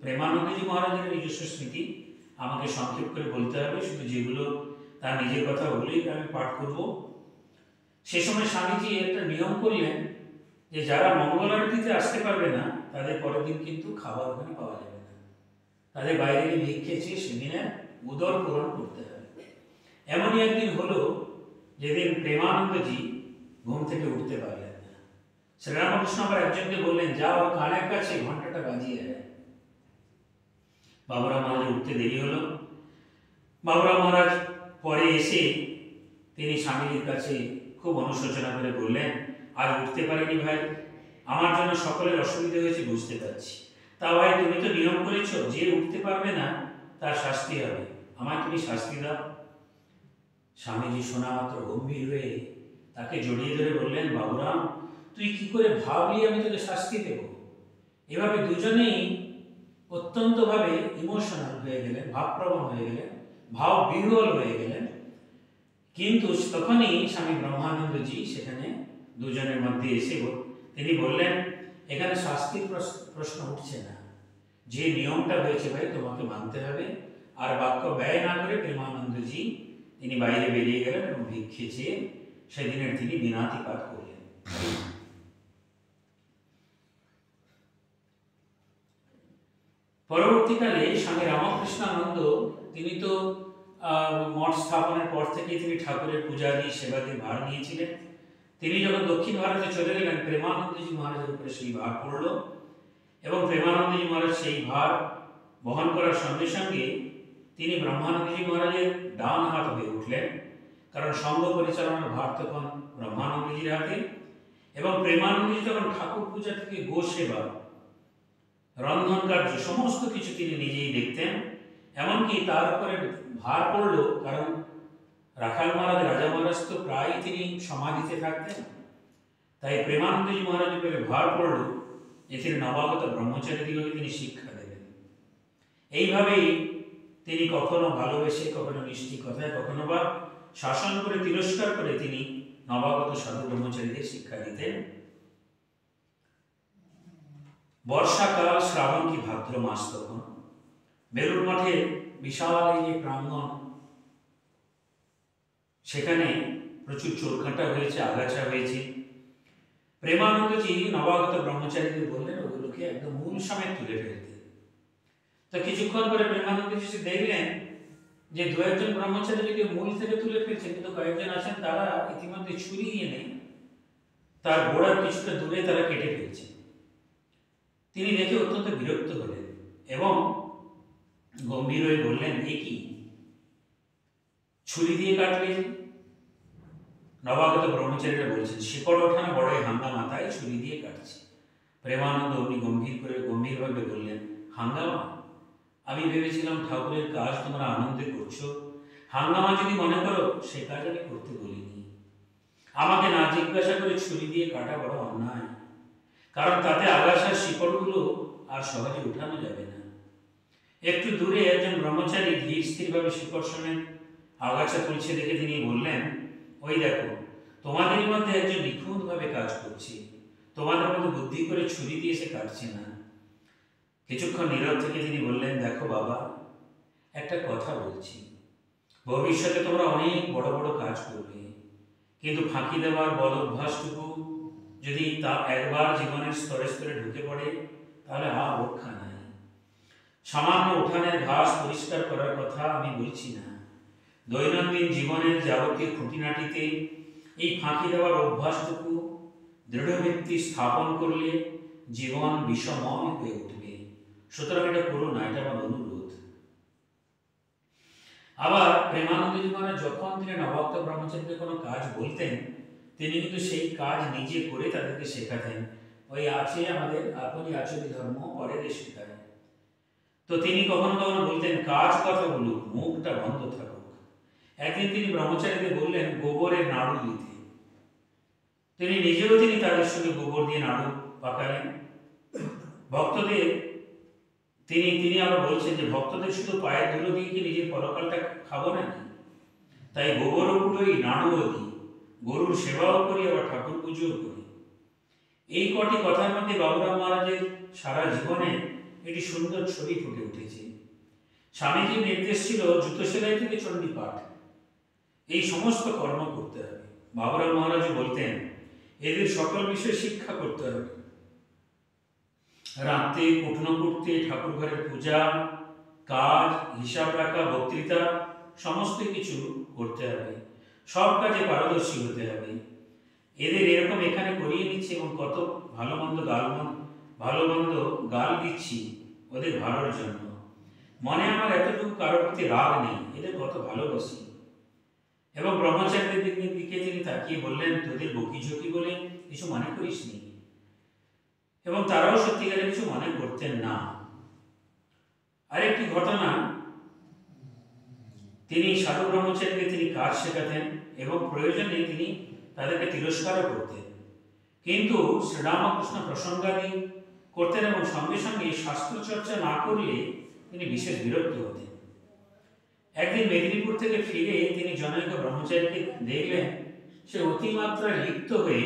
প্রেমানন্দজি মহারাজের নিজস্ব স্মৃতি আমাকে সংক্ষেপ করে বলতে হবে, শুধু যেগুলো তার নিজের কথা ওগুলোই আমি পাঠ করব। সে সময় স্বামীজি একটা নিয়ম করলেন যে যারা মঙ্গল আরতিতে আসতে পারবে না তাদের পরের দিন কিন্তু খাবার ওখানে পাওয়া যাবে না, তাদের বাইরে ভিক্ষে চেয়ে সেদিনে উদর পূরণ করতে হবে। এমনই একদিন হলো যেদিন প্রেমানন্দজি ঘুম থেকে উঠতে পারলেন না। শ্রীরামকৃষ্ণ আবার একজনকে বললেন, যাও কানের কাছে ঘন্টাটা বাজিয়ে দেয়। বাবুরাম মহারাজ উঠতে দেরি হলো। বাবুরাম মহারাজ পরে এসে তিনি স্বামীজির কাছে খুব অনুশোচনা করে বললেন, আজ উঠতে পারিনি ভাই, আমার জন্য সকলের অসুবিধা হয়েছে বুঝতে পারছি, তা ভাই তুমি তো নিয়ম করেছো যে উঠতে পারবে না তার শাস্তি হবে, আমায় তুমি শাস্তি দাও। স্বামীজি শোনা মাত্র গম্ভীর হয়ে তাকে জড়িয়ে ধরে বললেন, বাবুরাম তুই কি করে ভাবলি আমি তোকে শাস্তি দেব? এভাবে দুজনেই অত্যন্তভাবে ইমোশনাল হয়ে গেলেন, ভাবপ্রবণ হয়ে গেলেন, ভাব বিহ্বল হয়ে গেলেন। কিন্তু তখনই স্বামী ব্রহ্মানন্দজি সেখানে দুজনের মধ্যে এসে তিনি বললেন, এখানে শাস্তির প্রশ্ন উঠছে না, যে নিয়মটা হয়েছে ভাই তোমাকে মানতে হবে। আর বাক্য ব্যয় না করে প্রেমানন্দজি তিনি বাইরে বেরিয়ে গেলেন এবং ভিক্ষে চেয়ে সেদিনের তিনি বিনাতিপাত করলেন। পরবর্তীকালে স্বামী রামকৃষ্ণানন্দ তিনি তো মঠ স্থাপনের পর থেকে তিনি ঠাকুরের পূজাদি সেবাদি ভার নিয়েছিলেন। তিনি যখন দক্ষিণ ভারতে চলে গেলেন প্রেমানন্দজি মহারাজের উপরে সেই ভার পড়ল এবং প্রেমানন্দজি মহারাজ সেই ভার বহন করার সঙ্গে সঙ্গে তিনি ব্রহ্মানন্দজি মহারাজের ডান হাত হয়ে উঠলেন, কারণ সঙ্গ পরিচালনার ভার তখন ব্রহ্মানন্দজির হাতে। এবং প্রেমানন্দজি তখন ঠাকুর পূজা থেকে গো সেবা, রন্ধন কার্য সমস্ত কিছু তিনি নিজেই দেখতেন। এমনকি তার উপরে ভার পড়ল, কারণ রাখাল মহারাজ, রাজা মহারাজ তো প্রায় তিনি সমাধিতে থাকতেন। তাই প্রেমানন্দজি মহারাজ উপরে ভার পড়ল যে তিনি নবাগত ব্রহ্মচারীদিগকে তিনি শিক্ষা দেবেন। এইভাবেই তিনি কখনো ভালোবেসে, কখনো মিষ্টি কথায়, কখনো বা শাসন করে তিরস্কার করে তিনি নবাগত সাধু ব্রহ্মচারীদের শিক্ষা দিতেন। বর্ষাকাল, শ্রাবণ কি ভাদ্র মাস, তখন বেলুড় মঠে বিশাল এই যে প্রাঙ্গণ, সেখানে প্রচুর চোরকাঁটা হয়েছে, আগাছা হয়েছে। প্রেমানন্দজি নবাগত ব্রহ্মচারীদের বললেন ওগুলোকে একদম মূল সমেত তুলে ফেলতে। তো কিছুক্ষণ পরে প্রেমানন্দজি দেখলেন যে দু একজন ব্রহ্মচারী যদি মূল থেকে তুলে ফেলছে, কিন্তু কয়েকজন আছেন তারা ইতিমধ্যে ছুরি এনে তার গোড়ার কিছুটা দূরে তারা কেটে ফেলছে। তিনি দেখে অত্যন্ত বিরক্ত হলেন এবং গম্ভীর হয়ে বললেন, এ কি, ছুরি দিয়ে কাটলে? নবাগত ব্রহ্মচারীরা বলছেন, শিকড় ওঠানো বড়ই হাঙ্গামা, তাই ছুরি দিয়ে কাটছে। প্রেমানন্দ উনি গম্ভীরভাবে বললেন, হাঙ্গামা? আমি ভেবেছিলাম ঠাকুরের কাজ তোমরা আনন্দে করছো। হাঙ্গামা যদি মনে করো, সে কাজ আমি করতে বলিনি। আমাকে না জিজ্ঞাসা করে ছুরি দিয়ে কাটা বড় অন্যায়, কারণ তাতে আগাছার শিকড়গুলো আর সহজে উঠানো যাবে না। একটু দূরে একজন ব্রহ্মচারী ধীর স্থিরভাবে শিকড় সমেত আগাছা তুলছে দেখে তিনি বললেন, ওই দেখো, তোমাদের মধ্যে একজন নিখুঁতভাবে কাজ করছে, তোমাদের মধ্যে বুদ্ধি করে ছুরি দিয়ে সে কাটছে না। কিছুক্ষণ নীরব থেকে তিনি বললেন, দেখো বাবা, একটা কথা বলছি, ভবিষ্যতে তোমরা অনেক বড় বড় কাজ করবে, কিন্তু ফাঁকি দেওয়ার বদ অভ্যাসটুকু যদি তা একবার জীবনের স্তরে স্তরে ঢুকে পড়ে, তাহলে আর রক্ষা নাই। সামান্য উঠানের ঘাস পরিষ্কার করার কথা আমি বলছি না, দৈনন্দিন জীবনের যাবতীয় খুঁটিনাটিতে এই ফাঁকি দেওয়ার অভ্যাসটুকু দৃঢ়ভিত্তি স্থাপন করলে জীবন বিষময় হয়ে উঠবে। সুতরাং এটা করো না, এটা আমার অনুরোধ। আবার প্রেমানন্দজি মহারাজ যখন তিনি নবাগত ব্রহ্মচারীদের কোনো কাজ বলতেন, তিনি কিন্তু সেই কাজ নিজে করে তাদেরকে শেখাতেন। ওই আছে আমাদের আপনি আচরি ধর্ম পরের শেখায়। তো তিনি কখনো কখনো বলতেন, কাজ কথা বলুক, মুখটা বন্ধ থাকুক। একদিন তিনি ব্রহ্মচারীদের বললেন গোবরের নাড়ু দিতে। তিনি তাদের সঙ্গে গোবর দিয়ে নাড়ু পাকালেন। ভক্তদের তিনি আবার বলছেন যে ভক্তদের শুধু পায়ের ধুলো দিয়ে কি নিজের পরকালটা খাবো নাকি? তাই গোবরও কুড়োই, নাড়ুও দিই, গরুর সেবাও করি, আবার ঠাকুর পুজোও করি। এই কটি কথার মধ্যে বাবুরাম মহারাজের সারা জীবনে একটি সুন্দর ছবি ফুটে উঠেছে। স্বামীজির নির্দেশ ছিল জুতো সেলাই থেকে চণ্ডী পাঠ, এই সমস্ত কর্ম করতে হবে। বাবুরাম মহারাজ বলতেন, এদের সকল বিষয়ে শিক্ষা করতে হবে। রাঁধতে, কুটনো করতে, ঠাকুর ঘরের পূজা, কাজ, হিসাব রাখা, বক্তৃতা, সমস্ত কিছু করতে হবে। সব কাজে পারদর্শী হতে হবে। এদের এরকম এখানে করিয়ে নিচ্ছে এবং কত ভালো মন্দ গাল দিচ্ছি ওদের ভালোর জন্য। মনে আমার এতটুকু কারোর প্রতি রাগ নেই, এদের কত ভালোবাসি। এবং ব্রহ্মচারীদের দিকে তিনি তাকিয়ে বললেন, তোদের বকি ঝুঁকি বলে কিছু মনে করিস নি। এবং তারাও সত্যিকারে কিছু মনে করতেন না। আরেকটি ঘটনা, তিনি সাধু ব্রহ্মচারীকে তিনি কাজ শেখাতেন এবং প্রয়োজনে তিনি তাদেরকে তিরস্কারও করতেন, কিন্তু শ্রীরামকৃষ্ণ প্রসঙ্গাদি করতেন এবং সঙ্গে সঙ্গে শাস্ত্র চর্চা না করলে তিনি বিশেষ বিরক্ত হতেন। একদিন মেদিনীপুর থেকে ফিরে তিনি জনৈক ব্রহ্মচারীকে দেখলেন, সে অতিমাত্রায় লিপ্ত হয়ে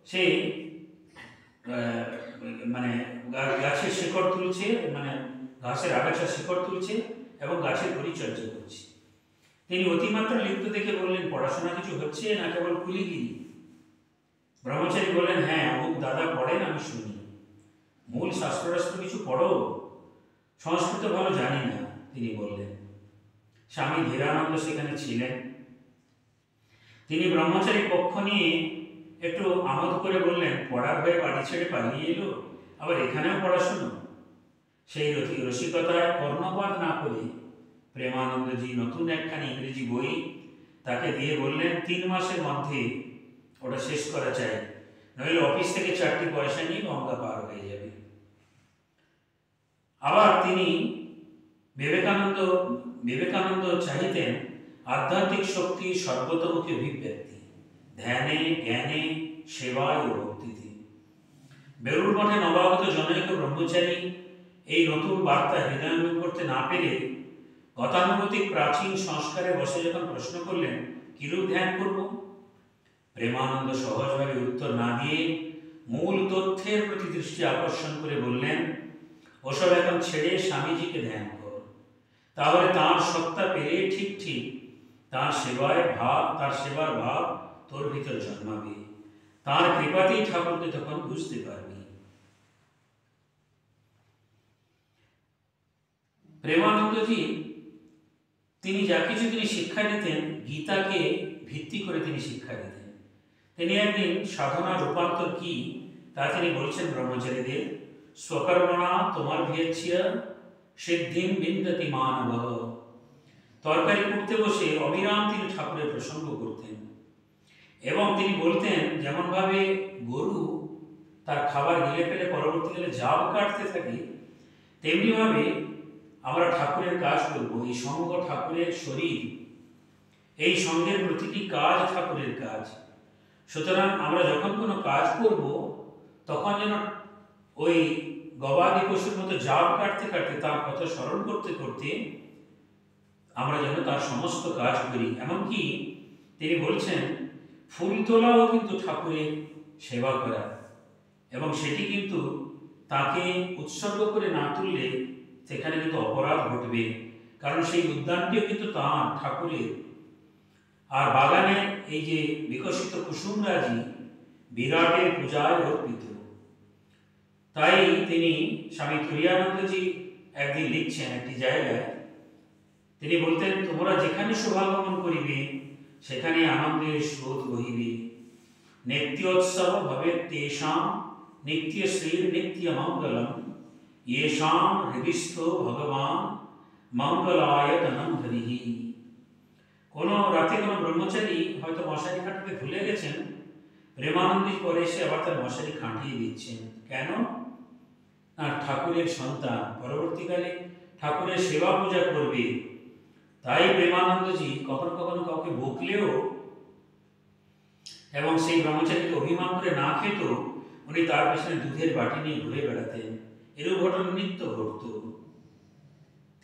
সে গাছের শিকড় তুলছে, ঘাসের আগাছার শিকড় তুলছে এবং গাছের পরিচর্যা করছে। তিনি অতিমাত্রা লিপ্ত দেখে বললেন, পড়াশোনা কিছু হচ্ছে না কেবল কুলিগিরি? ব্রহ্মচারী বললেন, হ্যাঁ, অমুক দাদা পড়েন, আমি শুনি। মূল শাস্ত্ররাস্ত্র কিছু পড়ো? সংস্কৃত ভালো জানি না, তিনি বললেন। স্বামী ধীরানন্দ সেখানে ছিলেন। তিনি ব্রহ্মচারী পক্ষ নিয়ে একটু আমোদ করে বললেন, পড়ার হয়ে বাড়ি ছেড়ে পালিয়ে এলো, আবার এখানেও পড়াশুনো? সেই রসিকতায় কর্ণপাত না করে প্রেমানন্দজি নতুন একখানি ইংরেজি বই তাকে দিয়ে বললেন, 3 মাসের মধ্যে ওটা শেষ করা চাই, নইলে অফিস থেকে 4টি পয়সা নিয়ে গঙ্গা পার হয়ে যাবে। আবার তিনি বিবেকানন্দ চাইতেন আধ্যাত্মিক শক্তির সর্বতোমুখী অভিব্যক্তি, ধ্যানে, জ্ঞানে, সেবায় ও ভক্তিতে। বেলুড় মঠে নবাগত জনৈক ব্রহ্মচারী এই নতুন বার্তা হৃদয়ঙ্গম করতে না পেরে গতানুগতিক প্রাচীন সংস্কারে বসে যখন প্রশ্ন করলেন, কিরূপ ধ্যান করব, প্রেমানন্দ সহজভাবে উত্তর না দিয়ে মূল তথ্যের প্রতি দৃষ্টি আকর্ষণ করে বললেন, ওসব এখন ছেড়ে স্বামীজিকে ধ্যান কর। তাহলে তাঁর সত্তা পেলে ঠিক ঠিক তাঁর সেবার ভাব তোর ভিতর জন্মাবে। তাঁর কৃপাতেই ঠাকুরকে তখন বুঝতে পারবি। প্রেমানন্দজি তিনি যা কিছু তিনি শিক্ষা দিতেন, গীতাকে ভিত্তি করে তিনি শিক্ষা দিতেন। তিনি একদিন সাধনা রূপান্তর কি তা তিনি বলছেন ব্রহ্মচারীদের, স্বকর্মণা তোমার ভিয়েছিয়া সিদ্ধিম বিন্দতি মানব। তরকারি করতে বসে অবিরাম তিনি ঠাকুরের প্রসঙ্গ করতেন এবং তিনি বলতেন, যেমনভাবে গরু তার খাবার গিলে ফেলে পরবর্তীকালে জাল কাটতে থাকে, তেমনিভাবে আমরা ঠাকুরের কাজ করব। এই সঙ্গ ঠাকুরের শরীর, এই সঙ্গের প্রতিটি কাজ ঠাকুরের কাজ। সুতরাং আমরা যখন কোনো কাজ করব তখন যেন ওই গবাদি পশুর মতো জাল কাটতে কাটতে তার কথা স্মরণ করতে করতে আমরা যেন তার সমস্ত কাজ করি। এমনকি তিনি বলছেন, ফুল তোলাও কিন্তু ঠাকুরের সেবা করা, এবং সেটি কিন্তু তাকে উৎসর্গ করে না তুললে সেখানে কিন্তু অপরাধ ঘটবে, কারণ সেই উদ্যানটিও কিন্তু তাঁর ঠাকুরের। আর বাগানের এই যে বিকশিত কুসুমরাজি বিরাটের পূজায় অর্পিত। তাই তিনি স্বামী তুরীয়ানন্দজি একদিন লিখছেন একটি জায়গায়, তিনি বলতেন, তোমরা যেখানে শোভাগমন করিবে সেখানে আনন্দের স্রোত বহিবে। নিত্যোৎসব ভবে তেষাং নিত্য শ্রীর নিত্য মঙ্গলম येषां হৃদিস্থ ভগবান মঙ্গলায় তনম হরিহি। কোনো রাতে কোনো ব্রহ্মচারী হয়তো মশারি খাটাতে ভুলে গেছেন, প্রেমানন্দী পরে এসে আবার তার মশারি খাটিয়ে দিচ্ছেন। কেন? আর ঠাকুরের সন্তান পরবর্তীকালে ঠাকুরের সেবা পূজা করবে। তাই প্রেমানন্দজি কখনো কখনো কাউকে বকলেও এবং সেই ব্রহ্মচারীকে অভিমান করে না খেত, উনি তার পেছনে দুধের বাটি নিয়ে ঘুরে বেড়াতেন। এরূপ ঘটনা নিত্য ঘটত।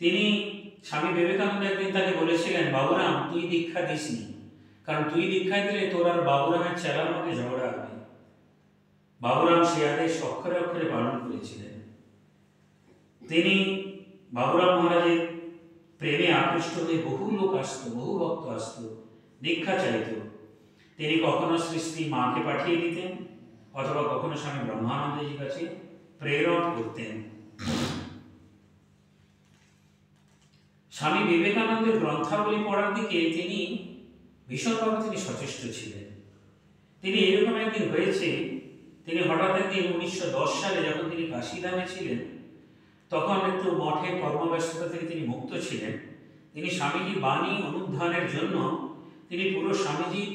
তিনি স্বামী বিবেকানন্দ একদিন তাকে বলেছিলেন, বাবুরাম তুই দীক্ষা দিসনি, কারণ তুই দীক্ষা দিলে তোর আর বাবুরামের চেলার মধ্যে ঝগড়া হবে। বাবুরাম সে আদেশ অক্ষরে অক্ষরে পালন করেছিলেন। তিনি বাবুরাম মহারাজের প্রেমে আকৃষ্ট হয়ে বহু লোক আসত, বহু ভক্ত আসত, দীক্ষা চাইত। তিনি কখনো শ্রী শ্রী মাকে পাঠিয়ে দিতেন অথবা কখনো স্বামী ব্রহ্মানন্দজির কাছে প্রেরণ করতেন। স্বামী বিবেকানন্দের গ্রন্থাবলী পড়ার দিকে তিনি ভীষণভাবে তিনি সচেষ্ট ছিলেন। তিনি এরকম একদিন হয়েছে, তিনি হঠাৎ একদিন 1910 সালে যখন তিনি কাশীধামে ছিলেন, তখন একটু মঠের কর্মব্যস্ততা থেকে তিনি মুক্ত ছিলেন। তিনি স্বামীজির বাণী অনুধানের জন্য তিনি পুরো স্বামীজির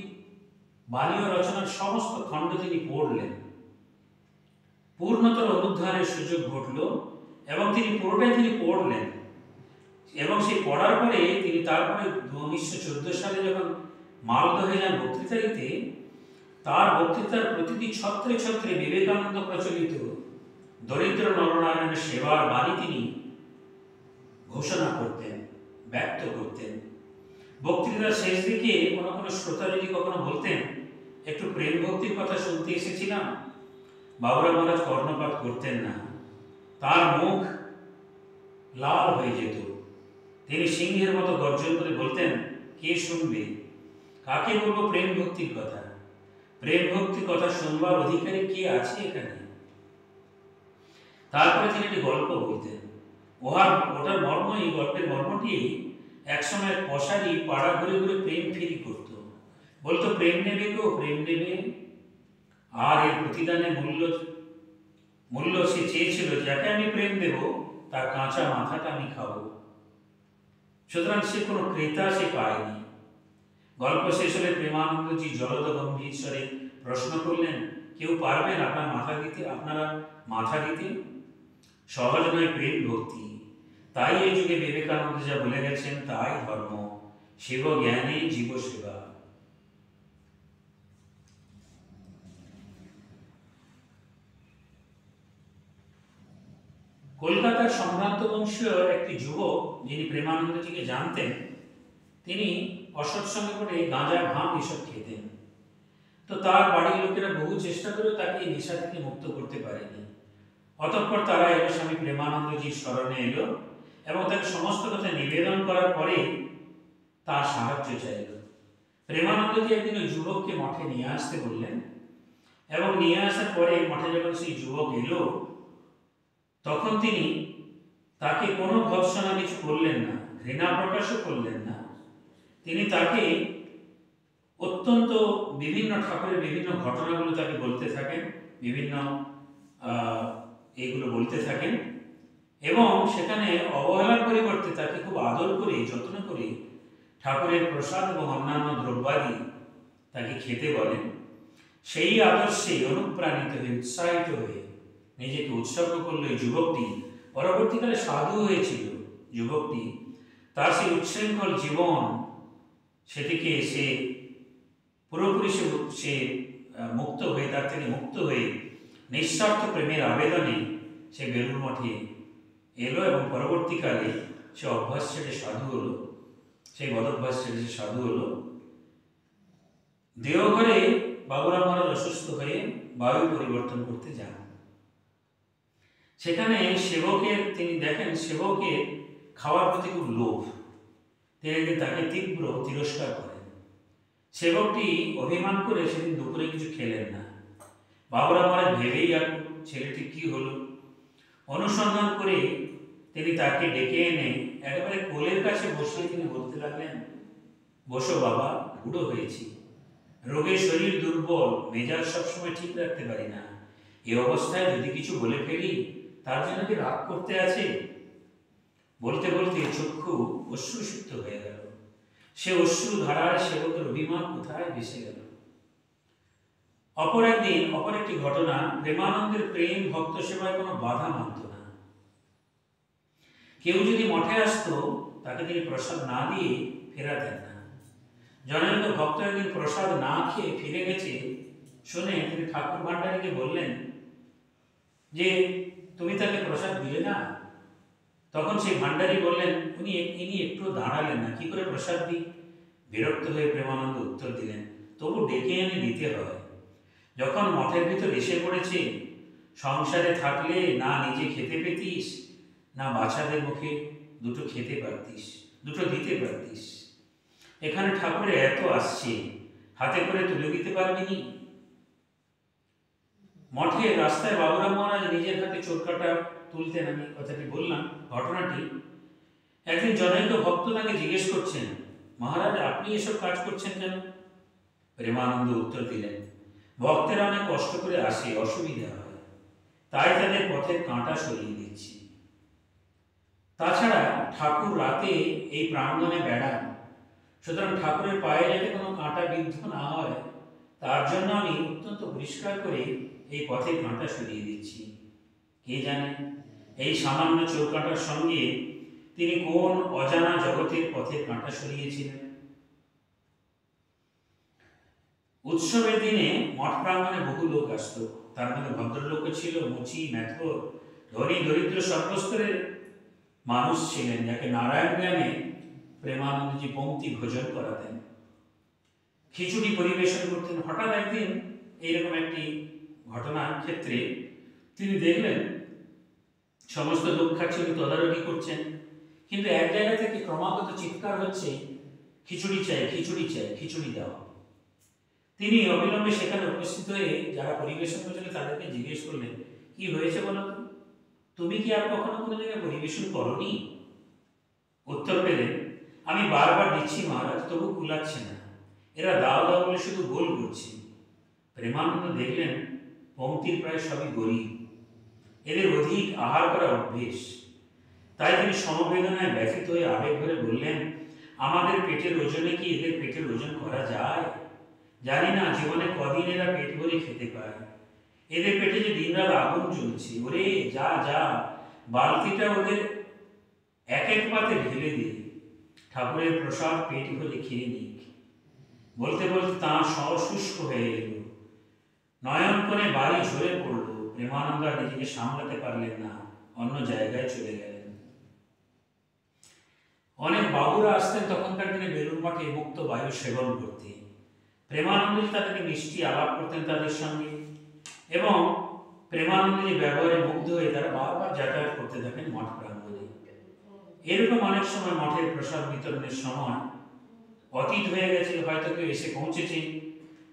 বাণী ও রচনার সমস্ত খণ্ড তিনি পড়লেন। পূর্ণতর অনুধানের সুযোগ ঘটল এবং তিনি পুরোটাই তিনি পড়লেন। এবং সেই পড়ার পরে তিনি তারপরে 1914 সালে যখন মালদহে যান বক্তৃতা দিতে, তার বক্তৃতার প্রতিটি ছত্রে ছত্রে বিবেকানন্দ প্রচলিত দরিদ্র নরনারায়ণের সেবার বাণী তিনি ঘোষণা করতেন, ব্যক্ত করতেন। বক্তৃতার শেষ দিকে কোনো কোনো শ্রোতা যদি কখনো বলতেন, একটু প্রেম ভক্তির কথা শুনতে এসেছিলাম, বাবুরাম মহারাজ কর্ণপাত করতেন না, তার মুখ লাল হয়ে যেত। তিনি সিংহের মতো গর্জন করে বলতেন, কে শুনবে, কাকে বলবো প্রেম ভক্তির কথা? প্রেম ভক্তির কথা শুনবার অধিকারী কে আছে এখানে? তারপরে তিনি একটি গল্প বলতেন। ওটার মর্ম, এই গল্পের মর্মটি, একসময় পশারি পাড়া ঘুরে ঘুরে প্রেম ফিরি করত। বলতো, প্রেম নেবে গো, প্রেম নেবে। আর এর প্রতিদানে মূল্য সে চেয়েছিল, যাকে আমি প্রেম দেব তার কাঁচা মাথাটা আমি খাবো। সুতরাং সে কোনো ক্রেতা সে পায়নি। গল্প শেষ হলে প্রেমানন্দজি জলদ গম্ভীর স্বরে প্রশ্ন করলেন, কেউ পারবেন আপনারা মাথা দিতে? সহজ নয় প্রেম ভক্তি। তাই এই যুগে বিবেকানন্দ যা বলে গেছেন তাই ধর্ম। শিব জ্ঞানে জীব সেবা। কলকাতার সম্ভ্রান্ত বংশীয় একটি যুবক যিনি প্রেমানন্দজিকে জানতেন, তিনি অসৎসঙ্গে করে গাঁজা ভাঙ এসব খেতেন। তো তার বাড়ির লোকেরা বহু চেষ্টা করেও তাকে এই নেশা থেকে মুক্ত করতে পারেনি। অতঃপর তারা এলো স্বামী প্রেমানন্দজির স্মরণে এলো এবং তাকে সমস্ত কথা নিবেদন করার পরে তার সাহায্য চাইল। প্রেমানন্দজি একদিন ওই যুবককে মঠে নিয়ে আসতে বললেন এবং নিয়ে আসার পরে মঠে যখন সেই যুবক এলো, তখন তিনি তাকে কোনো ভৎসনা কিছু করলেন না, ঘৃণা প্রকাশও করলেন না। তিনি তাকে অত্যন্ত বিভিন্ন ঠাকুরের বিভিন্ন ঘটনাগুলো তাকে বলতে থাকেন, বিভিন্ন এইগুলো বলতে থাকেন এবং সেখানে অবহেলার পরিবর্তে তাকে খুব আদর করে যত্ন করে ঠাকুরের প্রসাদ এবং অন্যান্য দ্রব্যাদি তাকে খেতে বলেন। সেই আদর্শে অনুপ্রাণিত হয়ে উৎসাহিত হয়ে নিজেকে উৎসর্গ করলো এই যুবকটি। পরবর্তীকালে সাধু হয়েছিল যুবকটি। তার সেই উচ্ছৃঙ্খল জীবন সেটিকে সে পুরোপুরি সে মুক্ত হয়ে, তার থেকে মুক্ত হয়ে নিঃস্বার্থ প্রেমের আবেদনে সে বেলুড় মঠে এলো এবং পরবর্তীকালে সে অভ্যাস ছেড়ে সাধু হলো, সেই বদভ্যাস ছেড়ে সে সাধু হলো। দেওঘরে বাবুরাম মহারাজ অসুস্থ হয়ে বায়ু পরিবর্তন করতে যান। সেখানে সেবকের তিনি দেখেন সেবকের খাওয়ার প্রতি খুব লোভ। তিনি একদিন তাকে তীব্র তিরস্কার করেন। সেবকটি অভিমান করে সেদিন দুপুরে কিছু খেলেন না। বাবুরাম মহারাজ ভেবেই আর ছেলেটি কি হলো, অনুসন্ধান করে তিনি তাকে ডেকে এনে একেবারে কোলের কাছে বসিয়ে তিনি বলতে লাগলেন, বসো বাবা, বুড়ো হয়েছি, রোগে শরীর দুর্বল, মেজাজ সবসময় ঠিক রাখতে পারি না। এই অবস্থায় যদি কিছু বলে ফেলি তার জন্য কি রাগ করতে আছে? বলতে বলতে চক্ষু অশ্রুসিক্ত হয়ে গেল। সে অশ্রু ধারায় সেবকের অভিমান কোথায় ভেসে গেল। অপর একটি ঘটনা, প্রেমানন্দের প্রেম ভক্ত সেবায় কোনো বাধা মানত না। কেউ যদি মঠে আসতো তাকে তিনি প্রসাদ না দিয়ে ফেরাতেন না। জনৈক ভক্ত একদিন প্রসাদ না খেয়ে ফিরে গেছে শুনে তিনি ঠাকুর ভান্ডারীকে বললেন যে তুমি তাকে প্রসাদ দিলে না। তখন সেই ভান্ডারী বললেন, ইনি একটু দাঁড়ালেন না, কি করে প্রসাদ দিই? বিরক্ত হয়ে প্রেমানন্দ উত্তর দিলেন, তবু ডেকে এনে দিতে হয়। যখন মঠের ভিতর এসে পড়েছে, সংসারে থাকলে না নিজে খেতে পেতিস, না বাচ্চাদের মুখে দুটো খেতে পারতিস, দুটো দিতে পারতিস। এখানে ঠাকুরের এত আসছে, হাতে করে তুলে দিতে পারবি নি? মঠে রাস্তায় বাবুরাম মহারাজ নিজের হাতে চোরকাটা তুলতেন, আমি কথাটি বললাম ঘটনাটি। একদিন জনৈক ভক্ত তাকে জিজ্ঞেস করছেন, মহারাজ আপনি এসব কাজ করছেন কেন? প্রেমানন্দ উত্তর দিলেন, ভক্তেরা অনেক কষ্ট করে আসে, অসুবিধা হয়, তাই তাদের পথের কাঁটা সরিয়ে দিচ্ছি। তাছাড়া ঠাকুর রাতে এই প্রাঙ্গণে বেড়ান, সুতরাং ঠাকুরের পায়ে যাতে কোনো কাঁটা বিদ্ধ না হয় তার জন্য আমি অত্যন্ত পরিষ্কার করে এই পথের কাঁটা সরিয়ে দিচ্ছি। কে জানে এই সামান্য চৌকাঁটার সঙ্গে তিনি কোন অজানা জগতের পথের কাঁটা সরিয়েছিলেন। উৎসবের দিনে মঠ প্রাঙ্গণে বহু লোক আসত। তার মধ্যে ভদ্রলোক ছিল, মুচি, মেথর, ধনী দরিদ্র সর্বস্তরের মানুষ ছিলেন, যাকে নারায়ণ জ্ঞানে প্রেমানন্দজি পঙ্ক্তি ভোজন করাতেন, খিচুড়ি পরিবেশন করতেন। হঠাৎ একদিন এইরকম একটি ঘটনার ক্ষেত্রে তিনি দেখলেন সমস্ত লোক খাচ্ছে, তদারকি করছেন, কিন্তু এক জায়গা থেকে ক্রমাগত চিৎকার হচ্ছে, খিচুড়ি চাই, খিচুড়ি চাই, খিচুড়ি দাও। তিনি অবিলম্বে সেখানে উপস্থিত হয়ে যারা পরিবেশন করছিল তাদেরকে জিজ্ঞেস করলেন, কি হয়েছে বলো তো, তুমি কি আর কখনো কোনো জায়গায় পরিবেশন করনি? উত্তর পেলেন, আমি বারবার দিচ্ছি মহারাজ, তবু কুলাচ্ছে না, এরা দাও দাও বলে শুধু গোল করছে। প্রেমানন্দ দেখলেন পঙ্ক্তির প্রায় সবই গরিব, এদের অধিক আহার করা অভ্যেস। তাই তিনি সমবেদনায় ব্যথিত হয়ে আবেগ ভরে বললেন, আমাদের পেটের ওজনে কি এদের পেটের ওজন করা যায়? জানি না জীবনে কদিন এরা পেট ভরে খেতে পায়। এদের পেটে যে দিনরাত আগুন জ্বলছে, ওরে যা যা, বালতিটা ওদের এক এক পাতে ঢেলে দিয়ে ঠাকুরের প্রসাদ পেট ভরে খেয়ে নিক। বলতে বলতে তাঁর স্বর শুষ্ক হয়ে এল, নয়ন করে বাড়ি ঝরে পড়ল। প্রেমানন্দ আর নিজেকে সামলাতে পারলেন না, অন্য জায়গায় চলে গেলেন। অনেক বাবুরা আসতেন তখনকার দিনে বেলুড় মঠে মুক্ত বায়ু সেবন করতে। প্রেমানন্দজি তাদেরকে মিষ্টি আলাপ করতেন তাদের সঙ্গে, এবং প্রেমানন্দজি ব্যবহারে মুগ্ধ হয়ে তারা বারবার যাতায়াত করতে থাকেন মঠ প্রাঙ্গণে। এরকম অনেক সময় মঠের প্রসাদ বিতরণের সময় অতীত হয়ে গেছে, হয়তো কেউ এসে পৌঁছেছে।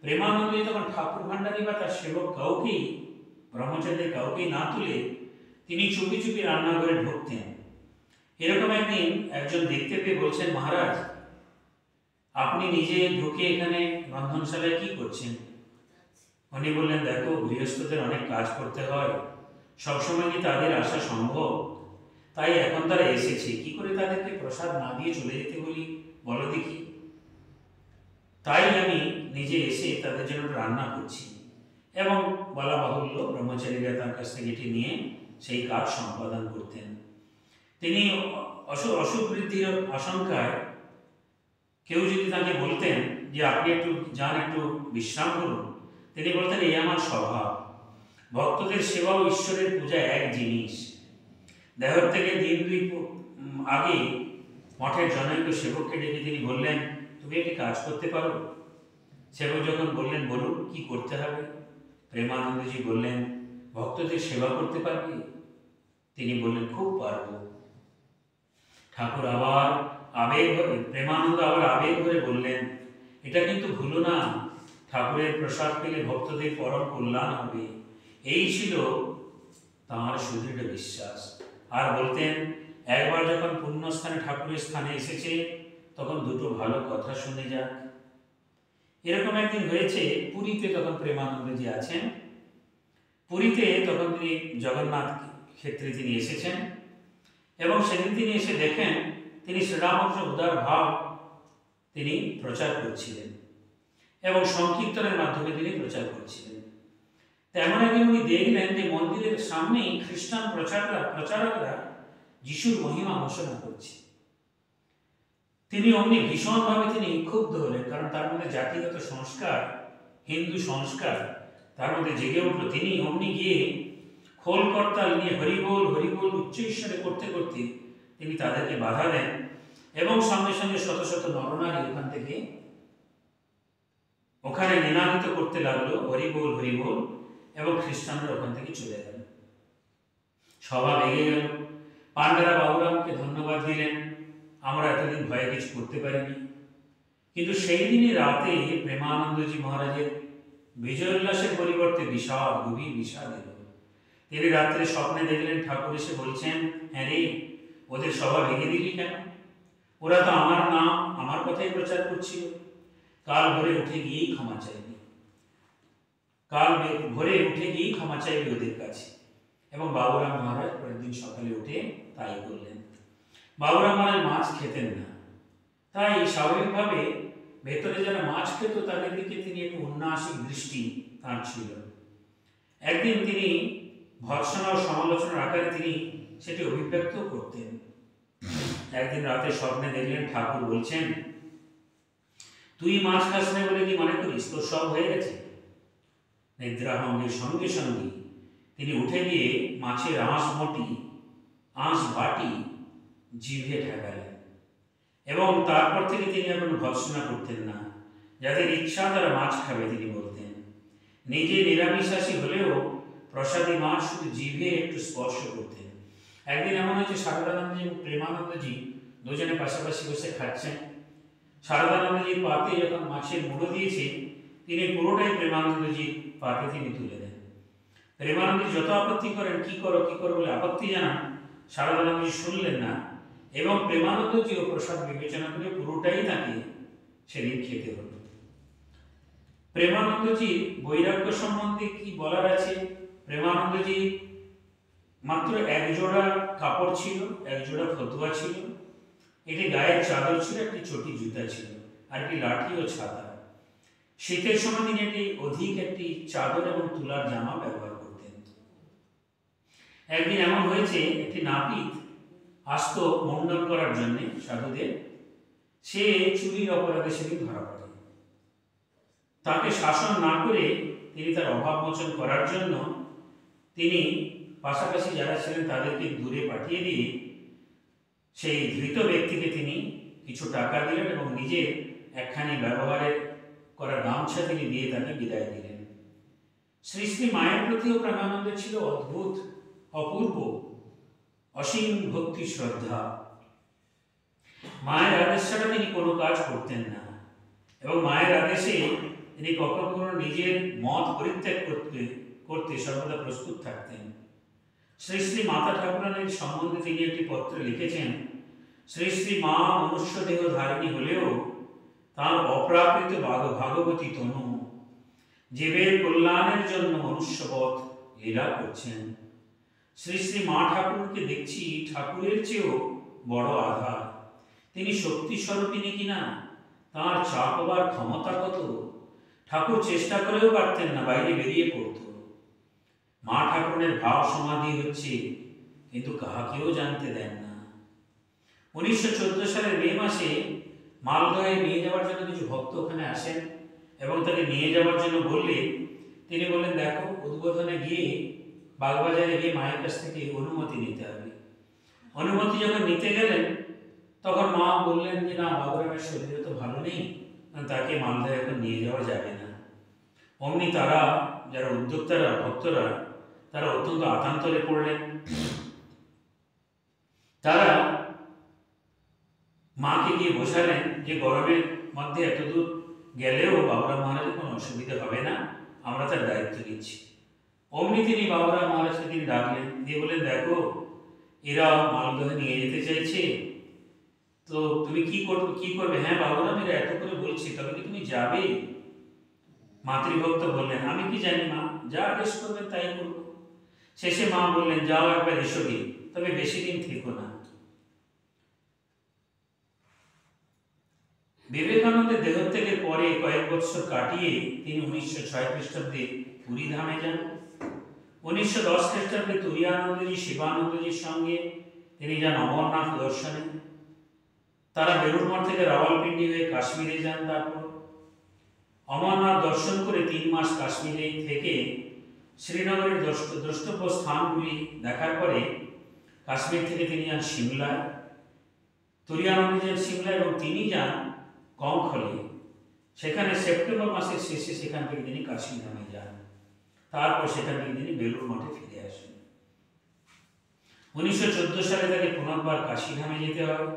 প্রেমানন্দজি তখন ঠাকুর ভান্ডারী বা তার সেবক কাউকেই, ব্রহ্মচারীদের কাউকেই না তুলে তিনি চুপি চুপি রান্নাঘরে ঢুকতেন। এরকম একদিন একজন দেখতে পেয়ে বলছেন, মহারাজ আপনি নিজে ঢুকে এখানে রন্ধনশালায় কি করছেন? উনি বললেন, দেখো গৃহস্থদের অনেক কাজ করতে হয়, সবসময় কি তাদের আসা সম্ভব? তাই এখন তারা এসেছে, কি করে তাদেরকে প্রসাদ না দিয়ে চলে যেতে বলি বলো দেখি। তাই আমি নিজে এসে তাদের জন্য রান্না করছি। এবং বলা বাহুল্য, ব্রহ্মচারীরা তার কাছ থেকে এটি নিয়ে সেই কাজ সম্পাদন করতেন। তিনি অসুখ বৃদ্ধির আশঙ্কায় কেউ যদি তাকে বলতেন যে আপনি একটু যান, একটু বিশ্রাম করুন, তিনি বলতেন, এই আমার স্বভাব। ভক্তদের সেবা ও ঈশ্বরের পূজা এক জিনিস। দেহর থেকে দিন দুই আগে মঠের জনৈক সেবককে ডেকে তিনি বললেন, তুমি একটি কাজ করতে পারো? সেবক যখন বললেন, বলুন কি করতে হবে? প্রেমানন্দজি বললেন, ভক্তদের সেবা করতে পারবে? তিনি বললেন, খুব পারবো। ঠাকুর আবার প্রেমানন্দ আবার আবেগ ভরে বললেন, এটা কিন্তু ভুলো না, ঠাকুরের প্রসাদ পেলে ভক্তদের পরম কল্যাণ হবে। এই ছিল তাঁর সুদৃঢ় বিশ্বাস। আর বলতেন, একবার যখন পুণ্যস্থানে ঠাকুরের স্থানে এসেছে তখন দুটো ভালো কথা শুনে যাক। এরকম একদিন হয়েছে পুরীতে, তখন প্রেমানন্দজি আছেন পুরীতে, তখন তিনি জগন্নাথ ক্ষেত্রে তিনি এসেছেন, এবং সেদিন তিনি এসে দেখেন তিনি শ্রীরামকৃষ্ণ উদার ভাব তিনি প্রচার করছিলেন, এবং সংকীর্তনের মাধ্যমে তিনি প্রচার করছিলেন। তেমন একদিন উনি দেখলেন যে মন্দিরের সামনেই খ্রিস্টান প্রচারকরা যিশুর মহিমা ঘোষণা করছে। তিনি অমনি ভীষণভাবে তিনি ক্ষুব্ধ হলেন, কারণ তার মধ্যে জাতিগত সংস্কার, হিন্দু সংস্কার তার মধ্যে জেগে উঠল। তিনি অমনি গিয়ে খোল করতাল নিয়ে হরিবোল হরিবোল উচ্চ ঈশ্বরে করতে করতে তিনি তাদেরকে বাধা দেন, এবং সঙ্গে সঙ্গে শত শত নরনারী ওখান থেকে ওখানে নিনাদিত করতে লাগলো হরিবোল হরিবোল, এবং খ্রিস্টানরা ওখান থেকে চলে গেল। সভা ভেঙে গেল। পাণ্ডারা বাবুরামকে ধন্যবাদ দিলেন, আমরা এতদিন ভয়ে কিছু করতে পারিনি। কিন্তু সেই দিনই রাতে প্রেমানন্দজি মহারাজের বিজয় উল্লাসের পরিবর্তে বিষাদ, গভীর বিষাদ এল। তিনি রাত্রে স্বপ্নে দেখলেন ঠাকুর এসে বলছেন, হ্যাঁ রে, ওদের সভা ভেঙে দিলি কেন? ওরা তো আমার নাম, আমার কথাই প্রচার করছিল। কাল ভোরে উঠে গিয়েই ক্ষমা চাইবি, কাল ভোরে উঠে গিয়েই ক্ষমা চাইবি ওদের কাছে। এবং বাবুরাম মহারাজ পরের দিন সকালে উঠে তাই করলেন। বাবুরাম মহারাজ মাছ খেতেন না, তাই স্বাভাবিকভাবে ভেতরে যারা মাছ খেত তাদের দিকে তিনি একটু উন্নাসিক দৃষ্টি তাঁর ছিল। একদিন তিনি ভর্ৎসনা ও সমালোচনার আকারে তিনি সেটি অভিব্যক্ত করতেন। একদিন রাতে স্বপ্নে দেখলেন ঠাকুর বলছেন, তুই মাছ খাস না বলে কি মনে করিস তোর সব হয়ে গেছে? নিদ্রাভঙ্গের সঙ্গে সঙ্গে তিনি উঠে গিয়ে মাছের আঁশ বাটি জিভে ঠেকালেন, এবং তারপর থেকে তিনি এখন ভর্ৎসনা করতেন না। যাদের ইচ্ছা তারা মাছ খাবে তিনি বলতেন। নিজে নিরামিষাশী হলেও প্রসাদী মাছ শুধু জিভে একটু স্পর্শ করতেন। একদিন এমন হয়েছে শারদানন্দজি এবং প্রেমানন্দজি দুজনে পাশাপাশি বসে খাচ্ছেন। শারদানন্দজির পাতে যখন মাছের মুড়ো দিয়েছে তিনি পুরোটাই প্রেমানন্দজির পাতে তিনি তুলে দেন। প্রেমানন্দজি যত আপত্তি করেন, কি করো বলে আপত্তি জানান, শারদানন্দজি শুনলেন না, এবং প্রেমানন্দজিও প্রসাদ বিবেচনা করে পুরোটাই তাকে সেদিন খেতে হল। প্রেমানন্দজির বৈরাগ্য সম্বন্ধে কি বলার আছে? প্রেমানন্দজি মাত্র এক জোড়া কাপড় ছিল, এক জোড়া ফতুয়া ছিল, একটি গায়ের চাদর ছিল, একটি চটি জুতা ছিল, আর একটি লাঠি ও ছাতা। শীতের সময় তিনি একটি চাদর এবং তুলার জামা ব্যবহার করতেন। একদিন এমন হয়েছে একটি নাপিত আসতো মুন্ডন করার জন্য সাধুদের, সে চুরির অপরাধে সেদিন ধরা পড়ে। তাকে শাসন না করে তিনি তার অভাব মোচন করার জন্য তিনি পাশাপাশি যারা ছিলেন তাদেরকে দূরে পাঠিয়ে দিয়ে সেই ধৃত ব্যক্তিকে তিনি কিছু টাকা দিলেন এবং নিজের একখানি ব্যবহারের করা গামছা তিনি দিয়ে তাকে বিদায় দিলেন। শ্রী শ্রী মায়ের প্রতিও প্রেমানন্দের ছিল অদ্ভুত, অপূর্ব, অসীম ভক্তি শ্রদ্ধা। মায়ের আদেশ ছাড়া তিনি কোনো কাজ করতেন না এবং মায়ের আদেশে তিনি কখনো কখনো নিজের মত পরিত্যাগ করতে সর্বদা প্রস্তুত থাকতেন। শ্রী শ্রী মাতা ঠাকুরানীর সম্বন্ধে তিনি একটি পত্রে লিখেছেন, শ্রী শ্রী মা মনুষ্য দেহ ধারিণী হলেও তাঁর অপ্রাকৃত ভাগবতী তনু জীবের কল্যাণের জন্য মনুষ্যবৎ লীলা করছেন। শ্রী শ্রী মা ঠাকুরকে দেখছি ঠাকুরের চেয়েও বড় আধার। তিনি শক্তি স্বরূপিনী কিনা তাঁর চাপবার ক্ষমতা কত, ঠাকুর চেষ্টা করেও পারতেন না, বাইরে বেরিয়ে পড়ত। মা ঠাকুরের ভাব সমাধি হচ্ছে, কিন্তু কাহাকেও জানতে দেন না। 1914 সালের মে মাসে মালদহে নিয়ে যাওয়ার জন্য কিছু ভক্ত ওখানে আসেন এবং তাকে নিয়ে যাওয়ার জন্য বললে তিনি বললেন, দেখো উদ্বোধনে গিয়ে বাগবাজারে গিয়ে মায়ের কাছ থেকে অনুমতি নিতে হবে। অনুমতি যখন নিতে গেলেন তখন মা বললেন যে না, বাবুরামের শরীরে তো ভালো নেই, তাকে মালদায় এখন নিয়ে যাওয়া যাবে না। অমনি তারা যারা উদ্যোক্তারা ভক্তরা তারা অত্যন্ত আতান্তরে পড়লেন। তারা মাকে গিয়ে বোঝালেন যে গরমের মধ্যে এতদূর গেলেও বাবুরাম মহারাজের কোনো অসুবিধা হবে না, আমরা তার দায়িত্ব নিচ্ছি। অমনি তিনি বাবুরাম মহারাজকে তিনি ডাকলেন, দিয়ে বললেন, দেখো এরা মালদহে নিয়ে যেতে চাইছে, তো তুমি কি করবে? হ্যাঁ বাবুরাম, এরা এত করে বলছি, তবে কি তুমি যাবে? মাতৃভক্ত বললেন, আমি কি জানি মা, যা আদেশ করবেন তাই করব। শেষে মা বললেন, যাও একবার এসো গে, তবে বেশি দিন থেকো না। বিবেকানন্দের দেহত্যাগের পরে কয়েক বছর কাটিয়ে তিনি 1906 খ্রিস্টাব্দে পুরী ধামে যান। 1910 খ্রিস্টাব্দে তুরীয়ানন্দজি শিবানন্দজির সঙ্গে তিনি যান অমরনাথ দর্শনে। তারা বেলুড় মঠ থেকে রাওয়ালপিন্ডি হয়ে কাশ্মীরে যান। তারপর অমরনাথ দর্শন করে 3 মাস কাশ্মীরে থেকে শ্রীনগরের দ্রষ্টব্য স্থানগুলি দেখার পরে কাশ্মীর থেকে তিনি যান সিমলায়। তুরীয়ানন্দ যান সিমলা এবং তিনি যান কঙ্খলে। সেখানে সেপ্টেম্বর মাসের শেষে সেখান থেকে তিনি কাশীধামে যান। তারপর সেখান থেকে তিনি বেলুড় মঠে ফিরে আসেন। 1914 সালে তাকে পুনর্বার কাশীধামে যেতে হয়।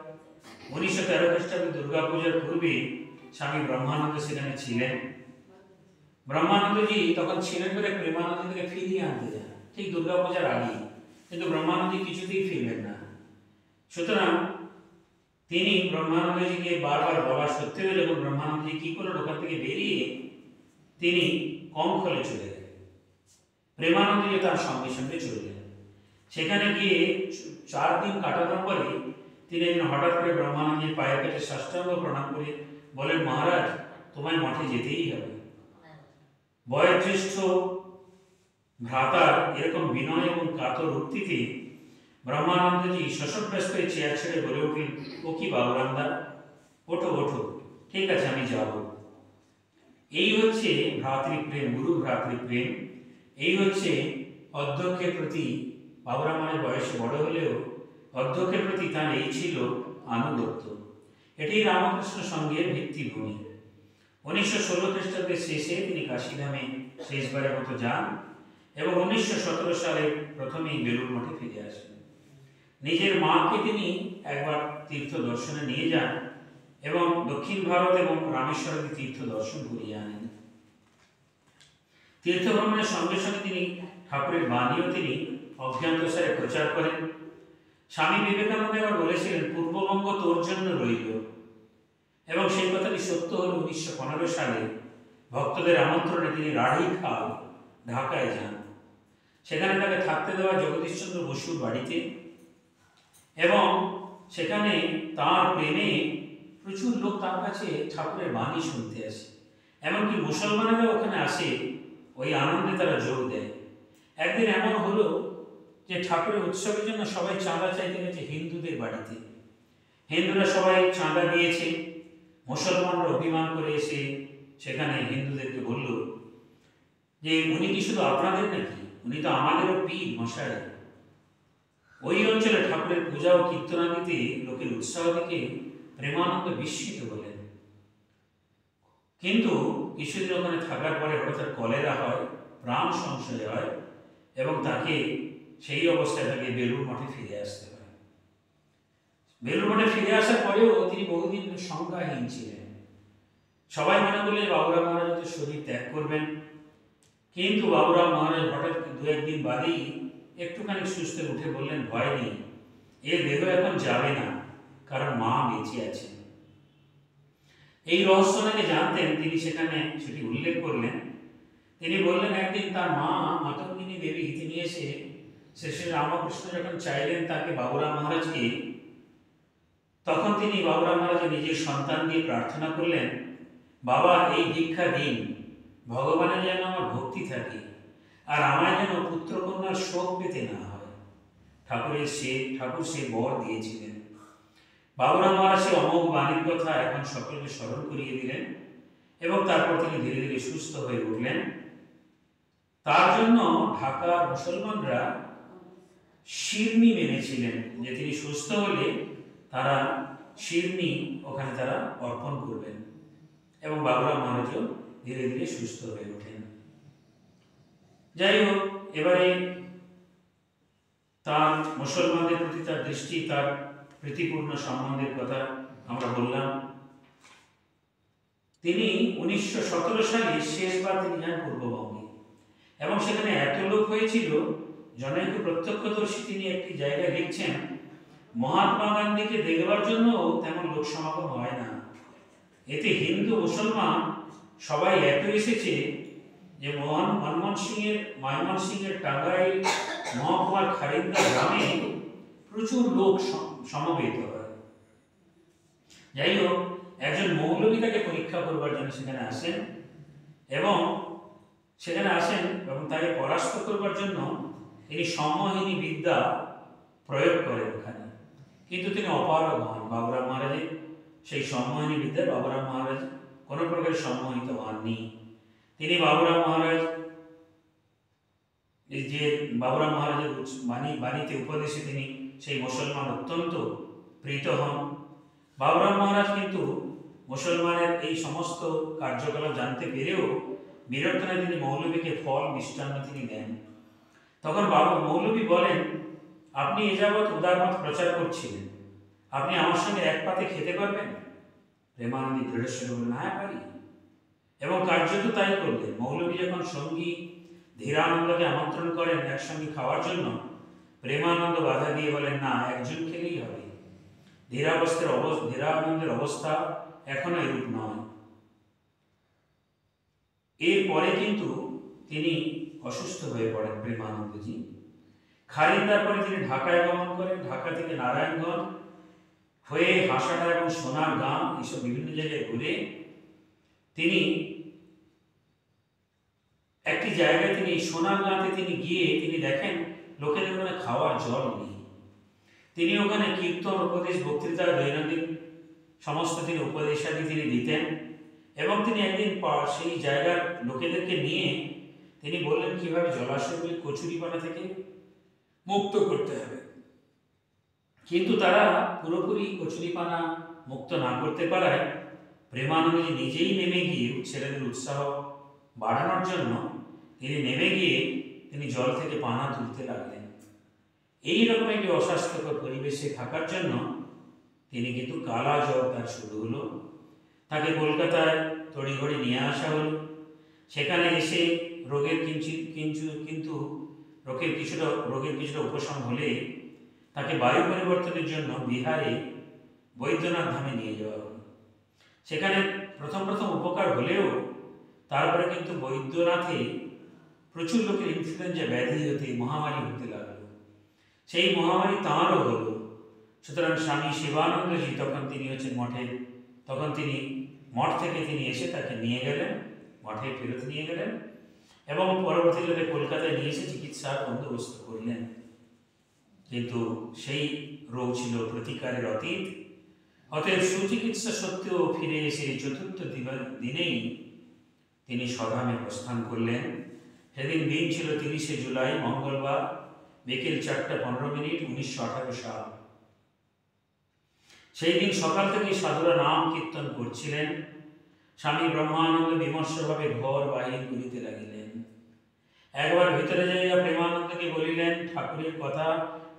1913 খ্রিস্টাব্দে দুর্গাপূজার পূর্বে স্বামী ব্রহ্মানন্দ সেখানে ছিলেন। ব্রহ্মানন্দজি তখন ছিলেন বলে প্রেমানন্দকে ফিরিয়ে আনতে যান, ঠিক দুর্গাপূজার আগে, কিন্তু ব্রহ্মানন্দজি কিছুতেই ফিরবেন না। সুতরাং তিনি ব্রহ্মানন্দজিকে বারবার বলা সত্ত্বেও যখন ব্রহ্মানন্দজি কি করলেন, ওখান থেকে বেরিয়ে তিনি কঙ্খলে চলে গেলেন। প্রেমানন্দজি তার সঙ্গে সঙ্গে চলে গেলেন। সেখানে গিয়ে 4 দিন কাটানোর পরে তিনি একদিন হঠাৎ করে ব্রহ্মানন্দজির পায়ের কাছে সাষ্টাঙ্গ প্রণাম করে বলেন, মহারাজ তোমায় মঠে যেতেই হবে। বয়োজ্যেষ্ঠ ভ্রাতার এরকম বিনয় এবং কাতর উক্তিতে ব্রহ্মানন্দজি শশব্যস্ত হয়ে চেয়ার ছেড়ে বলে উঠলেন, ও কি বাবুরামদা, ওঠো ওঠো, ঠিক আছে আমি যাব। এই হচ্ছে ভ্রাতৃপ্রেম, গুরু ভ্রাতৃপ্রেম। এই হচ্ছে অধ্যক্ষের প্রতি, বাবুরাম মানে বয়সে বড় হলেও অধ্যক্ষের প্রতি তার এই ছিল আনুগত্য। এটি রামকৃষ্ণ সংঘের ভিত্তিভূমি। 1916 খ্রিস্টাব্দের শেষে তিনি কাশীধামে শেষবারের মতো যান এবং 1917 সালে প্রথমেই বেলুড় মঠে ফিরে আসেন। নিজের মাকে তিনি একবার তীর্থ দর্শনে নিয়ে যান এবং দক্ষিণ ভারত এবং রামেশ্বরের তীর্থ দর্শন করিয়ে আনেন। তীর্থ ভ্রমণের সঙ্গে সঙ্গে তিনি ঠাকুরের বাণীও তিনি অজ্ঞাতসারে প্রচার করেন। স্বামী বিবেকানন্দ এবার বলেছিলেন, পূর্ববঙ্গ তোর জন্য রইল, এবং সেই কথাটি সত্য হল। 1915 সালে ভক্তদের আমন্ত্রণে তিনি রাঢ়ীখাল ঢাকায় যান। সেখানে তাকে থাকতে দেওয়া জগদীশচন্দ্র বসুর বাড়িতে, এবং সেখানে তার প্রেমে প্রচুর লোক তার কাছে ঠাকুরের বাণী শুনতে আসে। এমনকি মুসলমানেরা ওখানে আসে, ওই আনন্দে তারা যোগ দেয়। একদিন এমন হলো যে ঠাকুরের উৎসবের জন্য সবাই চাঁদা চাইতে গেছে হিন্দুদের বাড়িতে। হিন্দুরা সবাই চাঁদা দিয়েছে মুসলমানরা অভিমান করে এসে সেখানে হিন্দুদেরকে বলল যে উনি কি শুধু আপনাদের নাকি, উনি তো আমাদেরও পীর মশাই। ওই অঞ্চলে ঠাকুরের পূজা ও কীর্তনাদিতে লোকের উৎসাহ থেকে প্রেমানন্দ বিস্মিত হলেন। কিন্তু কিছুদিন ওখানে থাকার পরে হঠাৎ কলেরা হয়, প্রাণ সংশয় হয় এবং তাকে সেই অবস্থায় তাকে বেলুড় মঠে ফিরে আসতে হয়। বেলুড় মঠে ফিরে আসার পরেও তিনি বহুদিন সংজ্ঞাহীন ছিলেন। সবাই মনে করলেন বাবুরাম মহারাজ হয়তো শরীর ত্যাগ করবেন, কিন্তু বাবুরাম মহারাজ হঠাৎ দু একদিন বাদেই একটুখানি সুস্থ উঠে বললেন, ভয় নেই, এর দেহ এখন যাবে না, কারণ মা বেঁচে আছেন। এই রহস্য নাকি জানতেন তিনি, সেখানে সেটি উল্লেখ করলেন। তিনি বললেন একদিন তার মা মাতঙ্গিনী দেবী তিনি এসে শেষে রামকৃষ্ণ যখন চাইলেন তাকে বাবুরাম মহারাজকে, তখন তিনি বাবুরাম মহারাজ নিজের সন্তান দিয়ে প্রার্থনা করলেন, বাবা এই দীক্ষা দিন, ভগবানের যেন আমার ভক্তি থাকে আর আমায় যেন পুত্রকন্যার শোক পেতে না হয়। ঠাকুর সে বর দিয়েছিলেন। বাবুরাম মহারাজ অমোঘ বাণীর কথা এখন সকলকে স্মরণ করিয়ে দিলেন এবং তারপর তিনি ধীরে ধীরে সুস্থ হয়ে উঠলেন। তার জন্য ঢাকার মুসলমানরা শিরনি মেনেছিলেন যে তিনি সুস্থ হলে তারা শিরনি ওখানে তারা অর্পণ করবেন এবং বাবুরাম মহারাজও ধীরে ধীরে সুস্থ হয়ে ওঠেন। যাই হোক, এবারে তার মুসলমানদের প্রতি তার দৃষ্টি, তার প্রীতিপূর্ণ সম্বন্ধের কথা আমরা বললাম। তিনি 1917 সালে শেষবার তিনি যান পূর্ববঙ্গে এবং সেখানে এত লোক হয়েছিল, জনৈক প্রত্যক্ষদর্শী তিনি একটি জায়গায় লিখছেন, মহাত্মা গান্ধীকে দেখবার জন্য তেমন লোক সমাগম হয় না। এতে হিন্দু মুসলমান সবাই এত এসেছে যে ময়মনসিংহের টাঙ্গাইল মহকুমার খারিন্দা গ্রামে প্রচুর লোক সমবেত হয়। যাই হোক, একজন মৌলবী তাকে পরীক্ষা করবার জন্য সেখানে আসেন এবং তাকে পরাস্ত করবার জন্য তিনি সম্মোহিনী বিদ্যা প্রয়োগ করেন ওখানে, কিন্তু তিনি অপারগ হন। বাবুরাম মহারাজের সেই সম্মোহিনী বিদ্যায় বাবুরাম মহারাজ কোনো প্রকার সম্মোহিত হননি। তিনি বাবুরাম মহারাজের বাণীতে উপদেশে তিনি সেই মুসলমান অত্যন্ত প্রীত হন। বাবুরাম মহারাজ কিন্তু মুসলমানের এই সমস্ত কার্যকলাপ জানতে পেরেও বিরক্ত নয়, তিনি মৌলবীকে ফল মিষ্টান্ন তিনি দেন। তখন মৌলবী বলেন, আপনি এ যাবৎ উদারমত প্রচার করছিলেন, আপনি আমার সঙ্গে এক পাতে খেতে পারবেন? প্রেমানন্দী দৃঢ়স্বরে বললেন, হ্যাঁ পারি। এবং কার্যত তাই করলেন। মৌলবী যখন সঙ্গী ধীরানন্দকে আমন্ত্রণ করেন একসঙ্গে খাওয়ার জন্য, প্রেমানন্দ বাধা দিয়ে বলেন, না, একজন খেলেই হবে। ধীরানন্দের অবস্থা এখনো এরূপ নয়। এরপরে কিন্তু তিনি অসুস্থ হয়ে পড়েন প্রেমানন্দজি। খারিন্দার পরে তিনি ঢাকায় গমন করেন। ঢাকা থেকে নারায়ণগঞ্জ হয়ে হাসাটা এবং সোনার গাঁ এইসব বিভিন্ন জায়গায় ঘুরে তিনি একটি জায়গায় তিনি সোনার গাঁতে তিনি গিয়ে তিনি দেখেন লোকেদের ওখানে খাওয়ার জল নেই। তিনি ওখানে কীর্তন, উপদেশ, বক্তৃতা, দৈনন্দিন সমস্ত তিনি উপদেশাদি তিনি দিতেন এবং তিনি একদিন সেই জায়গার লোকেদেরকে নিয়ে তিনি বললেন কিভাবে জলাশয়গুলি কচুরিপানা থেকে মুক্ত করতে হবে। কিন্তু তারা পুরোপুরি কচুরিপানা মুক্ত না করতে পারায় প্রেমানন্দজি নিজেই নেমে গিয়ে ছেলেদের উৎসাহ বাড়ানোর জন্য তিনি নেমে গিয়ে তিনি জল থেকে পানা তুলতে লাগলেন। এইরকম একটি অস্বাস্থ্যকর পরিবেশে থাকার জন্য তিনি কিন্তু কালা জ্বর তার শুরু হলো। তাকে কলকাতায় তড়িঘড়ি নিয়ে আসা হলো। সেখানে এসে রোগের কিছুটা উপশম হলে তাকে বায়ু পরিবর্তনের জন্য বিহারে বৈদ্যনাথ ধামে নিয়ে যাওয়া হলো। সেখানে প্রথম উপকার হলেও তারপরে কিন্তু বৈদ্যনাথে প্রচুর লোকের ইনফ্লুয়েঞ্জা ব্যাধি মহামারী হতে লাগলো। সেই মহামারী তাঁরও হলো। সুতরাং স্বামী শিবানন্দজি তখন তিনি মঠ থেকে তিনি এসে তাকে নিয়ে গেলেন, মঠে ফেরত নিয়ে গেলেন এবং পরবর্তীকালে কলকাতায় নিয়ে এসে চিকিৎসার বন্দোবস্ত করলেন। কিন্তু সেই রোগ ছিল প্রতিকারের অতীত। অতএব সুচিকিৎসা সত্ত্বেও ফিরে এসে চতুর্থ দিনেই তিনি স্বধামে প্রস্থান করলেন। সেদিন দিন ছিল 30শে জুলাই, মঙ্গলবার, বিকেল 4:15, 1918 সাল। সেই দিন সকাল থেকে সাধুরা নাম কীর্তন করছিলেন। স্বামী ব্রহ্মানন্দ বিমর্ষভাবে ঘর বাহির করিতে লাগিলেন। একবার ভিতরে যাইয়া প্রেমানন্দকে বলিলেন, ঠাকুরের কথা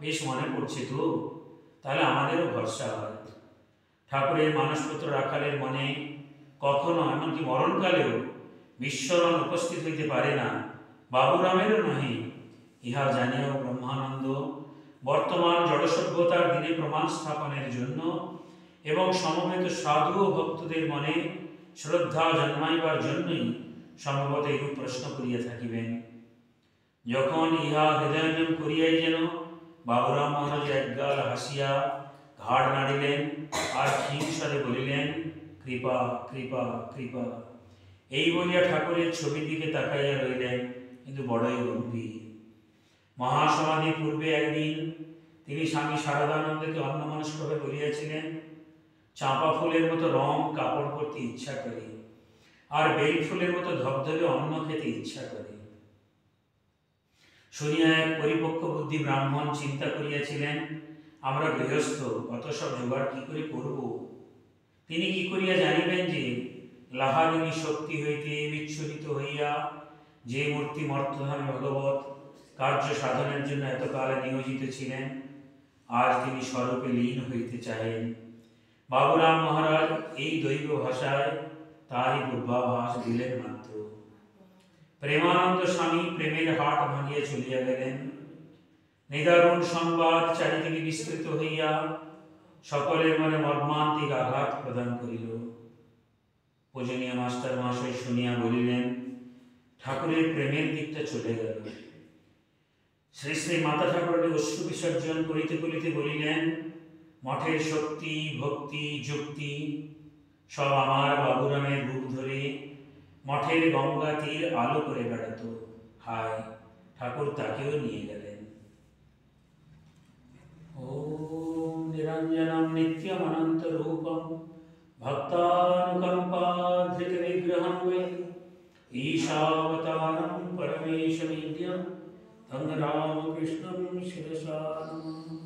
বেশ মনে পড়ছে তো, তাহলে আমাদেরও ভরসা হয়। ঠাকুরের মানসপত্র রাখালের মনে কখনো, এমনকি মরণকালেও বিস্মরণ উপস্থিত হইতে পারে না, বাবুরামেরও নহে। ইহা জানিয়াও ব্রহ্মানন্দ বর্তমান জড়সভ্যতার দিনে প্রমাণ স্থাপনের জন্য এবং সমবেত সাধু ও ভক্তদের মনে শ্রদ্ধা জন্মাইবার জন্যই সম্ভবত এরূপ প্রশ্ন করিয়া থাকিবেন। যখন ইহা হৃদয়ঙ্গম করিয়াই যেন বাবুরাম মহারাজ একগাল হাসিয়া ঘাড় নাড়িলেন আর ক্ষীণস্বরে বলিলেন, কৃপা কৃপা কৃপা। এই বলিয়া ঠাকুরের ছবির দিকে তাকাইয়া রইলেন, কিন্তু বড়ই গম্ভীর। মহাসমাধি পূর্বে একদিন তিনি স্বামী শারদানন্দকে অন্যমনস্কভাবে বলিয়াছিলেন, চাঁপা ফুলের মতো রং কাপড় পরতে ইচ্ছা করে, আর বেল ফুলের মতো ধবধবে অন্ন খেতে ইচ্ছা করে। শুনিয়া এক পরিপক্ক বুদ্ধি ব্রাহ্মণ চিন্তা করিয়াছিলেন, আমরা গৃহস্থ, অত সব জোগাড় কি করে করব? তিনি কি করিয়া জানিবেন যে লাহারিণী শক্তি হইতে বিচ্ছুরিত হইয়া যে মূর্তি মর্তধামে ভগবত কার্য সাধনের জন্য এতকালে নিয়োজিত ছিলেন, আজ তিনি স্বরূপে লীন হইতে চাহেন। বাবুরাম মহারাজ এই দৈব ভাষায় তারই পূর্বাভাস দিলেন মাত্র। প্রেমানন্দ স্বামী প্রেমের হাট ভাঙিয়া চলিয়া গেলেন। নিদারুণ সংবাদ চারিদিকে বিস্তৃত হইয়া সকলের মনে মর্মান্তিক আঘাত প্রদান করিল। পূজনীয় মাস্টার মহাশয় শুনিয়া বলিলেন, ঠাকুরের প্রেমের দিকটা চলে গেল। শ্রী শ্রী মাতা ঠাকুরকে অশ্রু বিসর্জন করিতে করিতে বলিলেন, মঠের শক্তি ভক্তি যুক্তি সব আমার বাবুরামের রূপ ধরে মঠের গঙ্গা তীর আলো করে বেড়াত। হায়, ঠাকুর তাকেও নিয়ে গেলেন। ওম নিরঞ্জনম নিত্যমনন্ত রূপম ভক্তানুকম্পাধৃত বিগ্রহং বৈ ঈশাবতারম পরমেশমিদ্যম তং রামকৃষ্ণং শিরসা নমামি।